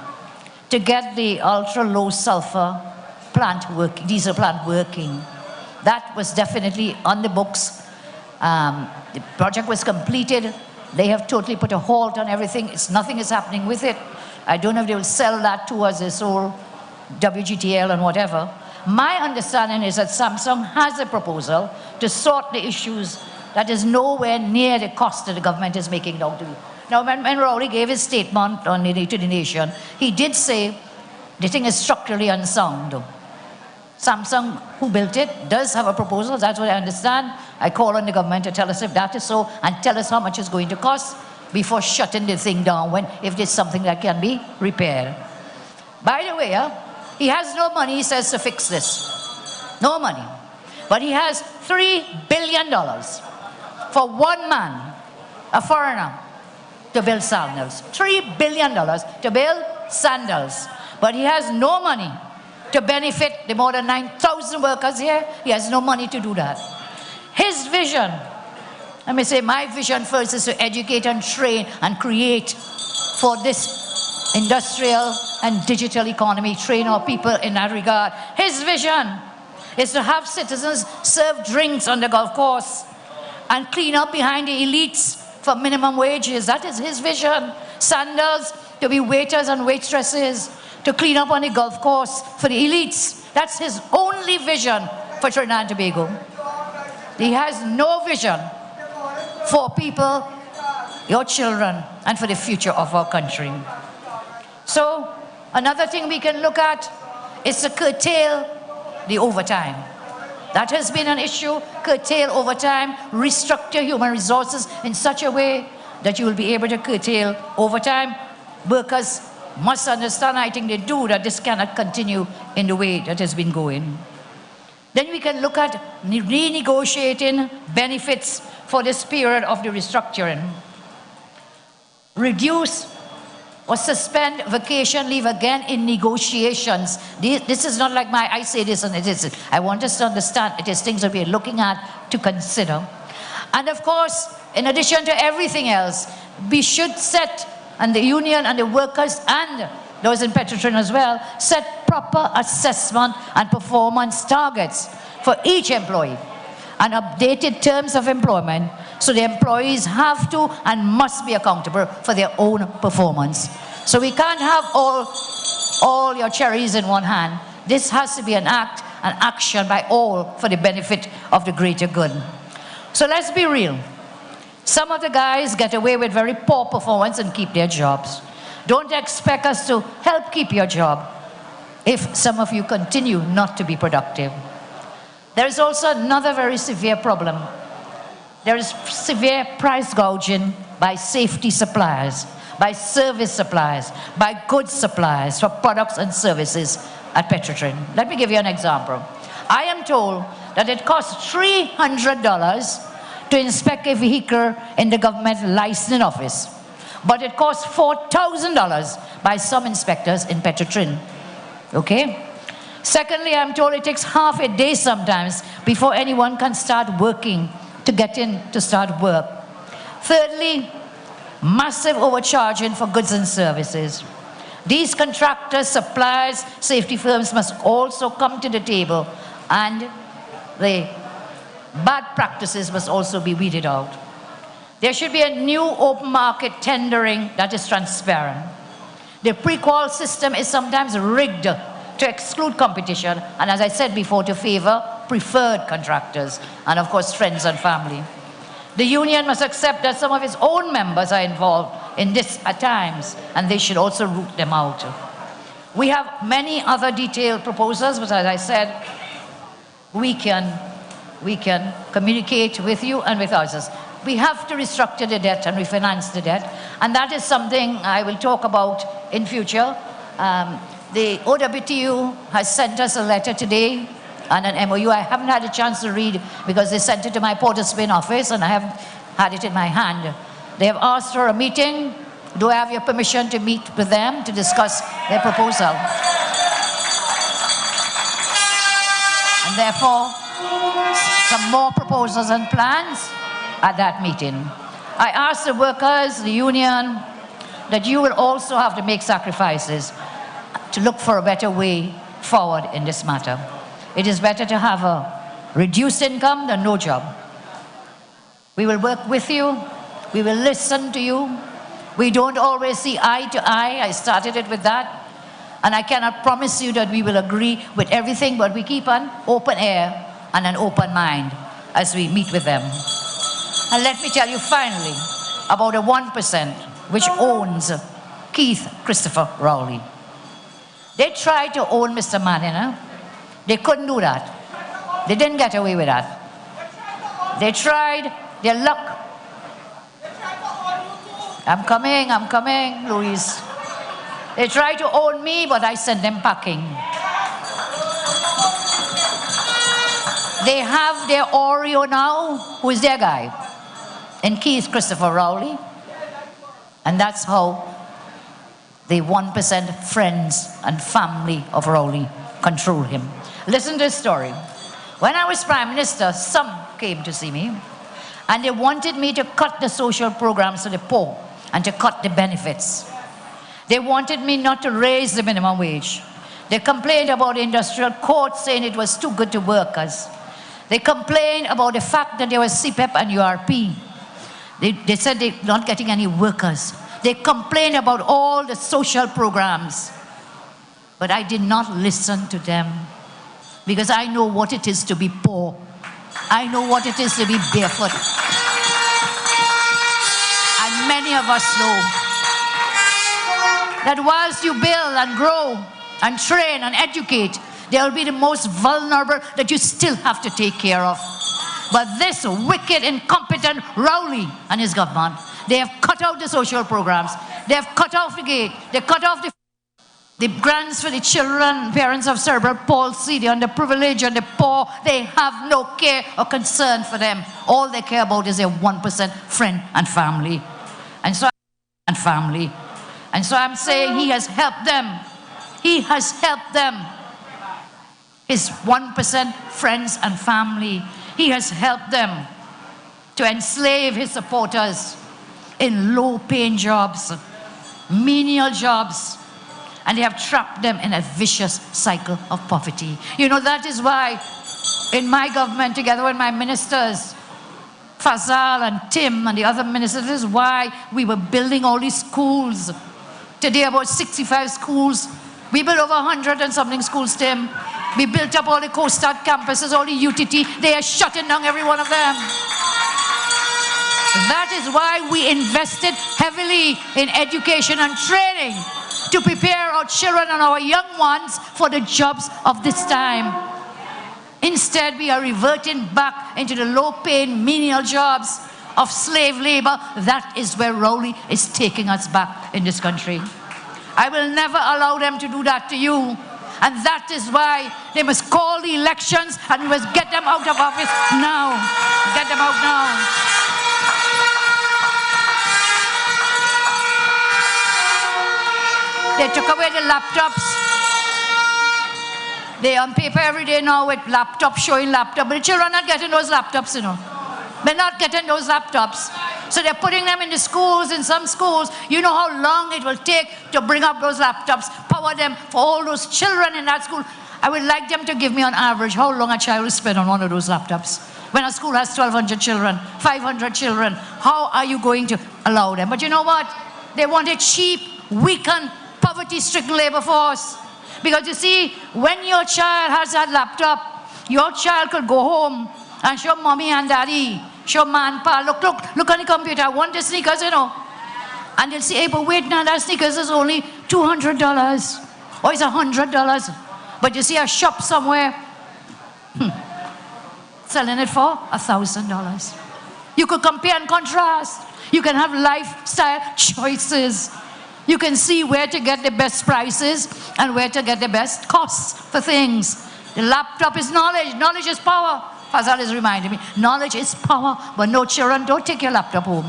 to get the ultra-low sulfur diesel plant working. That was definitely on the books. The project was completed. They have totally put a halt on everything. Nothing is happening with it. I don't know if they will sell that towards this whole WGTL and whatever. My understanding is that Samsung has a proposal to sort the issues that is nowhere near the cost that the government is making out to be. Now, when Rowley gave his statement on the to the nation, he did say the thing is structurally unsound. Samsung, who built it, does have a proposal. That's what I understand. I call on the government to tell us if that is so and tell us how much it's going to cost before shutting the thing down if there's something that can be repaired. By the way, he has no money, he says, to fix this. No money. But he has $3 billion for one man, a foreigner, to build sandals. $3 billion to build sandals. But he has no money to benefit the more than 9,000 workers here. He has no money to do that. His vision, let me say my vision first, is to educate and train and create for this industrial and digital economy, train our people in that regard. His vision is to have citizens serve drinks on the golf course and clean up behind the elites for minimum wages. That is his vision. Sandals to be waiters and waitresses, to clean up on the golf course for the elites. That's his only vision for Trinidad and Tobago. He has no vision for people, your children, and for the future of our country. So, another thing we can look at is to curtail the overtime. That has been an issue. Curtail overtime, restructure human resources in such a way that you will be able to curtail overtime. Workers must understand, I think they do, that this cannot continue in the way that has been going. Then we can look at renegotiating benefits for this period of the restructuring. Reduce or suspend vacation leave again in negotiations. This is not like I say this and it is. I want us to understand it is things that we are looking at to consider. And of course, in addition to everything else, we should set, and the union and the workers and those in Petrotrin as well, set proper assessment and performance targets for each employee and updated terms of employment so the employees have to and must be accountable for their own performance. So we can't have all your cherries in one hand. This has to be an action by all for the benefit of the greater good. So let's be real. Some of the guys get away with very poor performance and keep their jobs. Don't expect us to help keep your job if some of you continue not to be productive. There is also another very severe problem. There is severe price gouging by safety suppliers, by service suppliers, by goods suppliers for products and services at Petrotrin. Let me give you an example. I am told that it costs $300 to inspect a vehicle in the government licensing office. But it costs $4,000 by some inspectors in Petrotrin. Okay? Secondly, I'm told it takes half a day sometimes before anyone can start working to get in to start work. Thirdly, massive overcharging for goods and services. These contractors, suppliers, safety firms must also come to the table, and the bad practices must also be weeded out. There should be a new open market tendering that is transparent. The pre-qual system is sometimes rigged to exclude competition, and as I said before, to favor preferred contractors, and of course friends and family. The union must accept that some of its own members are involved in this at times, and they should also root them out. We have many other detailed proposals, but as I said, we can communicate with you and with others. We have to restructure the debt and refinance the debt, and that is something I will talk about in future. The OWTU has sent us a letter today and an MOU. I haven't had a chance to read because they sent it to my Port of Spain office and I haven't had it in my hand. They have asked for a meeting. Do I have your permission to meet with them to discuss their proposal? And therefore some more proposals and plans at that meeting. I asked the workers, the union, that you will also have to make sacrifices to look for a better way forward in this matter. It is better to have a reduced income than no job. We will work with you. We will listen to you. We don't always see eye to eye. I started it with that. And I cannot promise you that we will agree with everything, but we keep an open ear and an open mind as we meet with them. And let me tell you finally about the 1% which owns Keith Christopher Rowley. They tried to own Mr. Manning. They couldn't do that. They didn't get away with that. They tried their luck. I'm coming, Louise. They tried to own me, but I sent them packing. They have their Oreo now, who is their guy, and Keith Christopher Rowley. And that's how the 1% friends and family of Rowley control him. Listen to this story. When I was Prime Minister, some came to see me, and they wanted me to cut the social programs for the poor and to cut the benefits. They wanted me not to raise the minimum wage. They complained about the industrial court saying it was too good to workers. They complained about the fact that there was CPEP and URP. They said they're not getting any workers. They complained about all the social programs. But I did not listen to them because I know what it is to be poor. I know what it is to be barefoot. And many of us know that whilst you build and grow and train and educate, they will be the most vulnerable that you still have to take care of. But this wicked, incompetent Rowley and his government, they have cut out the social programs. They have cut off the gate. They cut off the grants for the children, parents of cerebral palsy, the underprivileged and the poor. They have no care or concern for them. All they care about is their 1% friend and family. And so I'm saying he has helped them. He has helped them. His 1% friends and family. He has helped them to enslave his supporters in low-paying jobs, menial jobs, and they have trapped them in a vicious cycle of poverty. You know, that is why in my government, together with my ministers, Fazal and Tim and the other ministers, this is why we were building all these schools. Today, about 65 schools. We built over 100 and something schools, Tim. We built up all the Coast Guard campuses, all the UTT. They are shutting down every one of them. That is why we invested heavily in education and training to prepare our children and our young ones for the jobs of this time. Instead, we are reverting back into the low-paying menial jobs of slave labor. That is where Rowley is taking us back in this country. I will never allow them to do that to you. And that is why they must call the elections and we must get them out of office now. Get them out now. They took away the laptops. They're on paper every day now with laptops, showing laptops. But the children are not getting those laptops, you know. They're not getting those laptops. So they're putting them in the schools, in some schools. You know how long it will take to bring up those laptops, power them for all those children in that school. I would like them to give me on average how long a child will spend on one of those laptops. When a school has 1,200 children, 500 children, how are you going to allow them? But you know what? They want a cheap, weakened, poverty-stricken labor force. Because you see, when your child has that laptop, your child could go home and show mommy and daddy, show man, pa, look on the computer, I want the sneakers, you know. And they'll say, hey, but wait now, that sneakers is only $200 or it's $100. But you see a shop somewhere, selling it for $1,000. You could compare and contrast. You can have lifestyle choices. You can see where to get the best prices and where to get the best costs for things. The laptop is knowledge. Knowledge is power. Fazal is reminding me. Knowledge is power, but no, children, don't take your laptop home.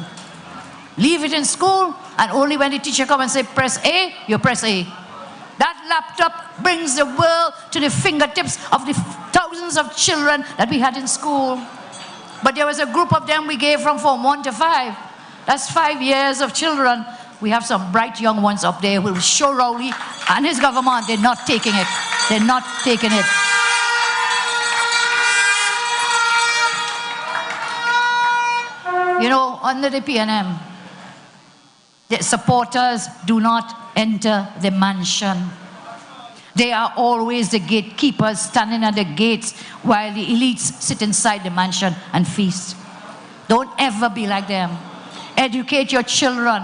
Leave it in school, and only when the teacher comes and says, press A, you press A. That laptop brings the world to the fingertips of the thousands of children that we had in school. But there was a group of them we gave from Form 1 to 5. That's 5 years of children. We have some bright young ones up there who will show Rowley and his government they're not taking it. They're not taking it. You know, under the PNM, the supporters do not enter the mansion. They are always the gatekeepers standing at the gates while the elites sit inside the mansion and feast. Don't ever be like them. Educate your children.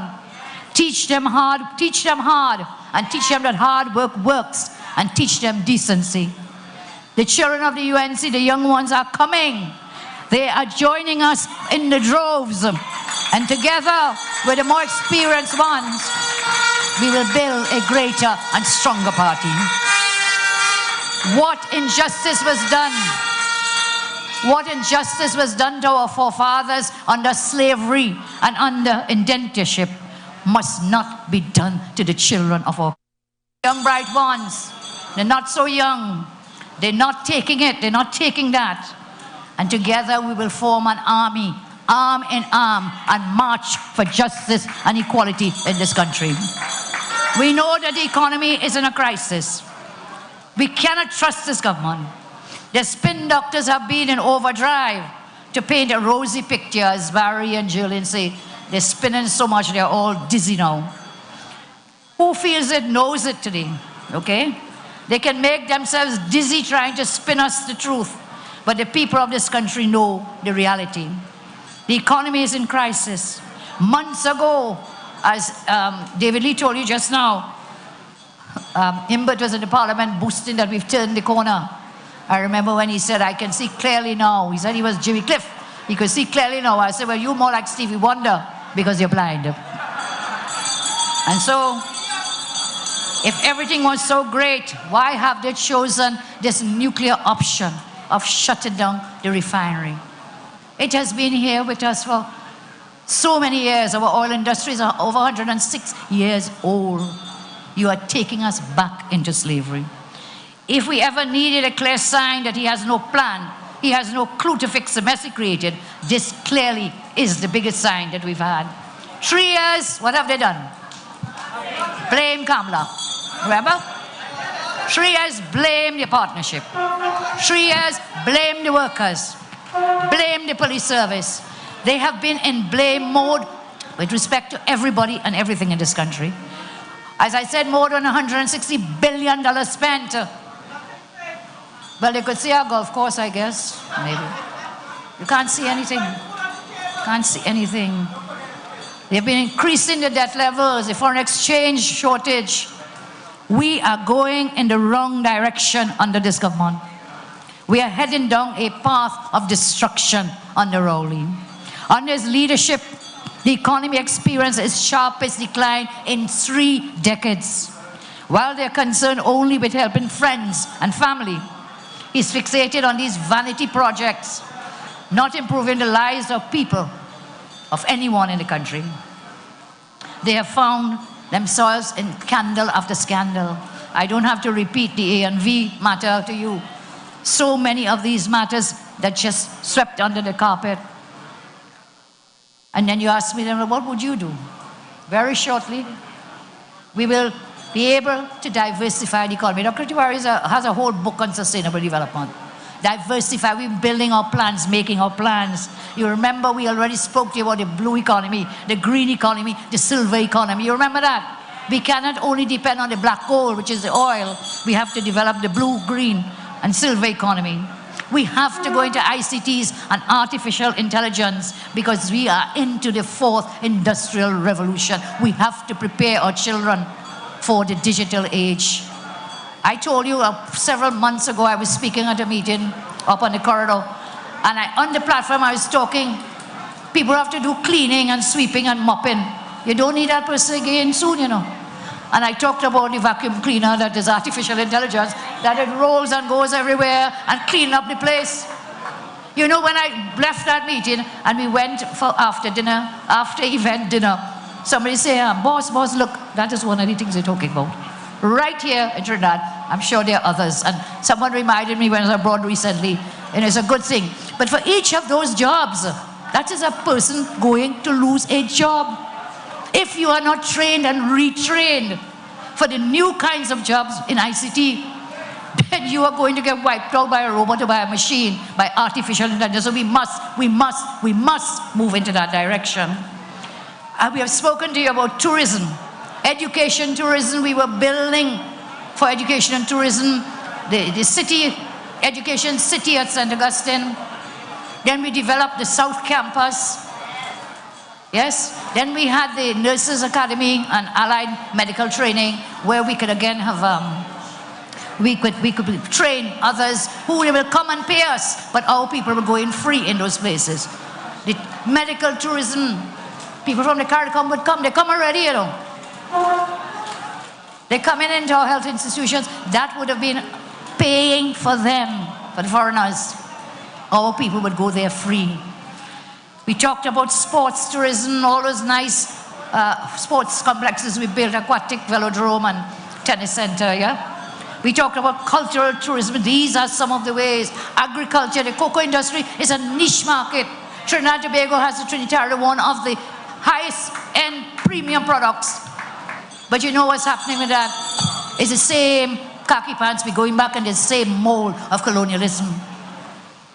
Teach them hard, and teach them that hard work works, and teach them decency. The children of the UNC, the young ones are coming. They are joining us in the droves. And together with the more experienced ones, we will build a greater and stronger party. What injustice was done? What injustice was done to our forefathers under slavery and under indentureship must not be done to the children of our young bright ones. They're not so young. They're not taking it. They're not taking that. And together we will form an army, arm in arm, and march for justice and equality in this country. We know that the economy is in a crisis. We cannot trust this government. The spin doctors have been in overdrive to paint a rosy picture, as Barry and Julian say. They're spinning so much, they're all dizzy now. Who feels it knows it today, okay? They can make themselves dizzy trying to spin us the truth. But the people of this country know the reality. The economy is in crisis. Months ago, as David Lee told you just now, Imbert was in the parliament boasting that we've turned the corner. I remember when he said, I can see clearly now. He said he was Jimmy Cliff. He could see clearly now. I said, well, you're more like Stevie Wonder because you're blind. And so, if everything was so great, why have they chosen this nuclear option of shutting down the refinery? It has been here with us for so many years. Our oil industries are over 106 years old. You are taking us back into slavery. If we ever needed a clear sign that he has no plan, he has no clue to fix the mess he created, this clearly is the biggest sign that we've had. 3 years, what have they done? Blame Kamala. Remember? 3 years, blame the partnership. 3 years, blame the workers. Blame the police service. They have been in blame mode with respect to everybody and everything in this country. As I said, more than $160 billion spent. Well, they could see our golf course, I guess, maybe. You can't see anything. Can't see anything. They've been increasing the debt levels, the foreign exchange shortage. We are going in the wrong direction under this government. We are heading down a path of destruction under Rowley. Under his leadership, the economy experienced its sharpest decline in 3 decades. While they're concerned only with helping friends and family, he's fixated on these vanity projects, not improving the lives of people, of anyone in the country. They have found themselves in scandal after scandal. I don't have to repeat the A&V matter to you. So many of these matters that just swept under the carpet. And then you ask me, then, what would you do? Very shortly, we will be able to diversify the economy. Dr. Tiwari has a whole book on sustainable development. Diversify, we're building our plans, making our plans. You remember we already spoke to you about the blue economy, the green economy, the silver economy. You remember that? We cannot only depend on the black gold, which is the oil. We have to develop the blue, green, and silver economy. We have to go into ICTs and artificial intelligence because we are into the 4th industrial revolution. We have to prepare our children for the digital age. I told you several months ago I was speaking at a meeting up on the corridor, and on the platform I was talking, people have to do cleaning and sweeping and mopping. You don't need that person again soon, you know. And I talked about the vacuum cleaner that is artificial intelligence, that it rolls and goes everywhere and clean up the place. You know, when I left that meeting and we went for after event dinner, somebody said, boss, look, that is one of the things they're talking about. Right here in Trinidad, I'm sure there are others. And someone reminded me when I was abroad recently, and it's a good thing. But for each of those jobs, that is a person going to lose a job. If you are not trained and retrained for the new kinds of jobs in ICT, then you are going to get wiped out by a robot or by a machine, by artificial intelligence. So we must move into that direction. We have spoken to you about tourism, education, tourism. We were building for education and tourism, the city, education city at St. Augustine. Then we developed the South Campus. Yes. Then we had the Nurses Academy and Allied Medical Training, where we could again have, we could train others who will come and pay us, but our people will go in free in those places. The medical tourism, people from the CARICOM would come. They come already, you know. They come into our health institutions. That would have been paying for them, for the foreigners. Our people would go there free. We talked about sports tourism, all those nice sports complexes we built, aquatic velodrome and tennis center, yeah? We talked about cultural tourism. These are some of the ways. Agriculture, the cocoa industry is a niche market. Trinidad and Tobago has the Trinitaria, one of the highest end premium products. But you know what's happening with that? It's the same khaki pants. We're going back in the same mold of colonialism.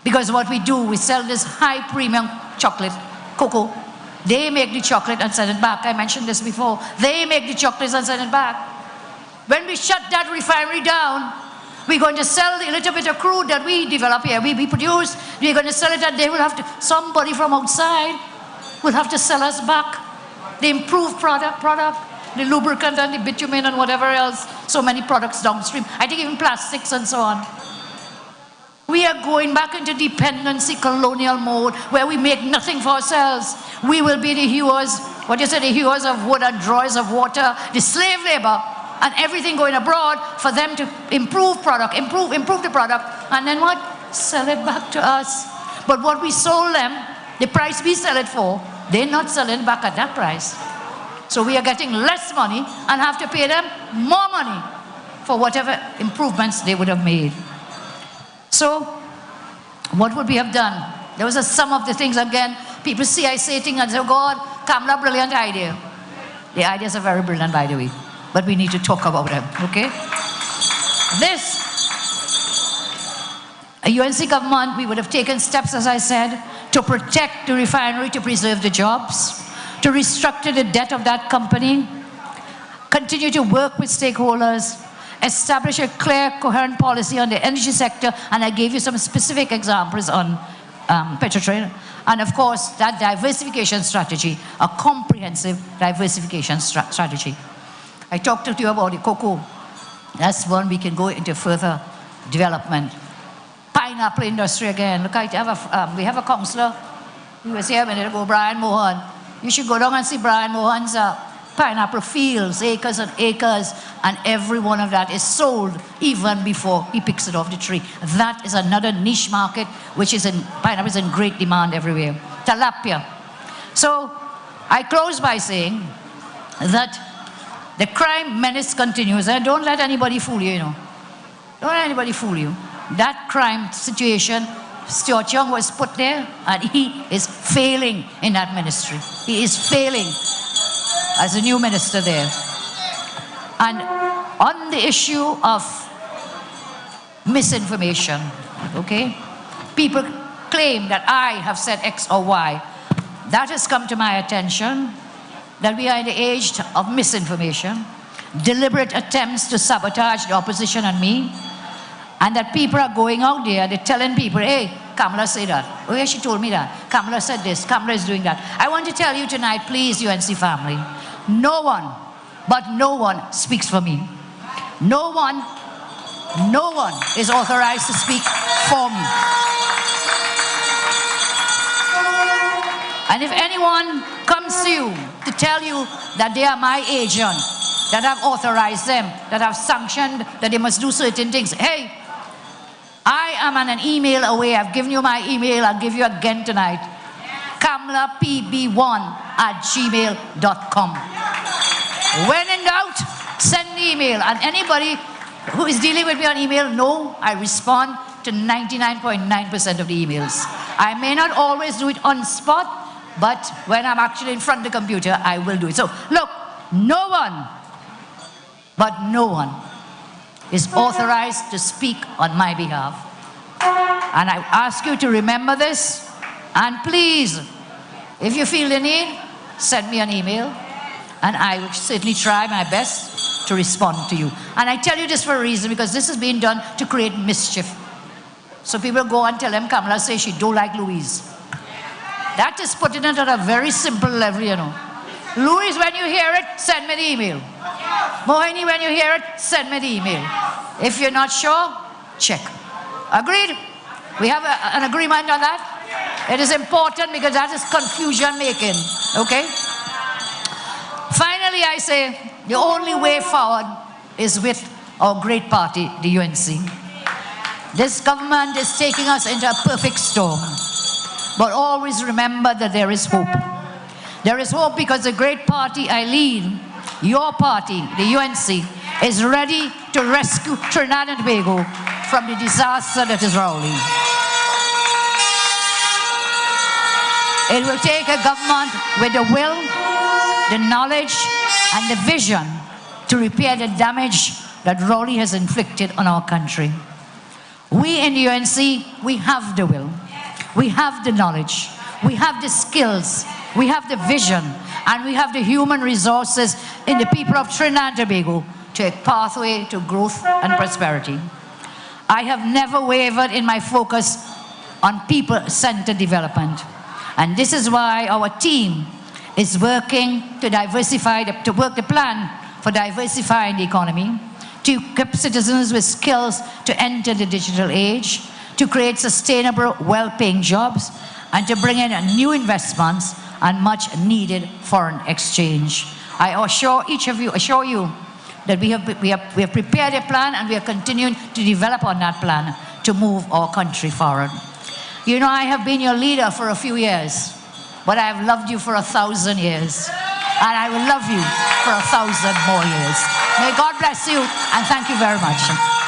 Because what we do, we sell this high premium chocolate, cocoa. They make the chocolate and send it back. I mentioned this before. They make the chocolates and send it back. When we shut that refinery down, we're going to sell the little bit of crude that we develop here. We produce, we're going to sell it, and they will have to, somebody from outside will have to sell us back the improved product, the lubricant and the bitumen and whatever else, so many products downstream. I think even plastics and so on. We are going back into dependency colonial mode where we make nothing for ourselves. We will be the hewers, what you say, the hewers of wood and drawers of water, the slave labor, and everything going abroad for them to improve product, improve the product, and then what? Sell it back to us. But what we sold them, the price we sell it for, they're not selling back at that price. So we are getting less money and have to pay them more money for whatever improvements they would have made. So, what would we have done? There was some of the things, again, people see I say things and say, oh God, Kamala, brilliant idea. The ideas are very brilliant, by the way, but we need to talk about them, okay? This, a UNC government, we would have taken steps, as I said, to protect the refinery, to preserve the jobs, to restructure the debt of that company, continue to work with stakeholders, establish a clear, coherent policy on the energy sector, and I gave you some specific examples on Petrotrail, and of course, that diversification strategy, a comprehensive diversification strategy. I talked to you about the cocoa. That's one we can go into further development. Pineapple industry again. Look, we have a councillor. He was here a minute ago, Brian Mohan. You should go down and see Brian Mohan's pineapple fields, acres and acres, and every one of that is sold even before he picks it off the tree. That is another niche market which is pineapple is in great demand everywhere. Tilapia. So I close by saying that the crime menace continues. And don't let anybody fool you, you know. Don't let anybody fool you. That crime situation, Stuart Young was put there, and he is failing in that ministry. He is failing as a new minister there. And on the issue of misinformation, okay, people claim that I have said X or Y. That has come to my attention, that we are in the age of misinformation, deliberate attempts to sabotage the opposition and me, and that people are going out there, they're telling people, hey, Kamala said that. Oh yeah, she told me that. Kamala said this, Kamala is doing that. I want to tell you tonight, please, UNC family, no one, but no one speaks for me. No one is authorized to speak for me. And if anyone comes to you to tell you that they are my agent, that I've authorized them, that I've sanctioned, that they must do certain things, hey, I am an email away. I've given you my email. I'll give you again tonight. KamlaPB1@gmail.com. When in doubt, send the email. And anybody who is dealing with me on email, no, I respond to 99.9% of the emails. I may not always do it on spot, but when I'm actually in front of the computer, I will do it. So look, no one is authorized to speak on my behalf. And I ask you to remember this, and please, if you feel the need, send me an email, and I will certainly try my best to respond to you. And I tell you this for a reason, because this is being done to create mischief. So people go and tell them, Kamala says she don't like Louise. That is putting it at a very simple level, you know. Louise, when you hear it, send me the email. Mohini, when you hear it, send me the email. If you're not sure, check. Agreed? We have an agreement on that? It is important because that is confusion making, okay? Finally, I say, the only way forward is with our great party, the UNC. This government is taking us into a perfect storm. But always remember that there is hope. There is hope because the great party I lead, your party, the UNC, is ready to rescue Trinidad and Tobago from the disaster that is rolling. It will take a government with the will, the knowledge, and the vision to repair the damage that Rowley has inflicted on our country. We in the UNC, we have the will. We have the knowledge, we have the skills, we have the vision, and we have the human resources in the people of Trinidad and Tobago to a pathway to growth and prosperity. I have never wavered in my focus on people-centered development. And this is why our team is working to work the plan for diversifying the economy, to equip citizens with skills to enter the digital age, to create sustainable, well-paying jobs, and to bring in new investments and much needed foreign exchange. I assure you that we have prepared a plan, and we are continuing to develop on that plan to move our country forward. You know, I have been your leader for a few years, but I have loved you for 1,000 years, and I will love you for 1,000 more years. May God bless you, and thank you very much.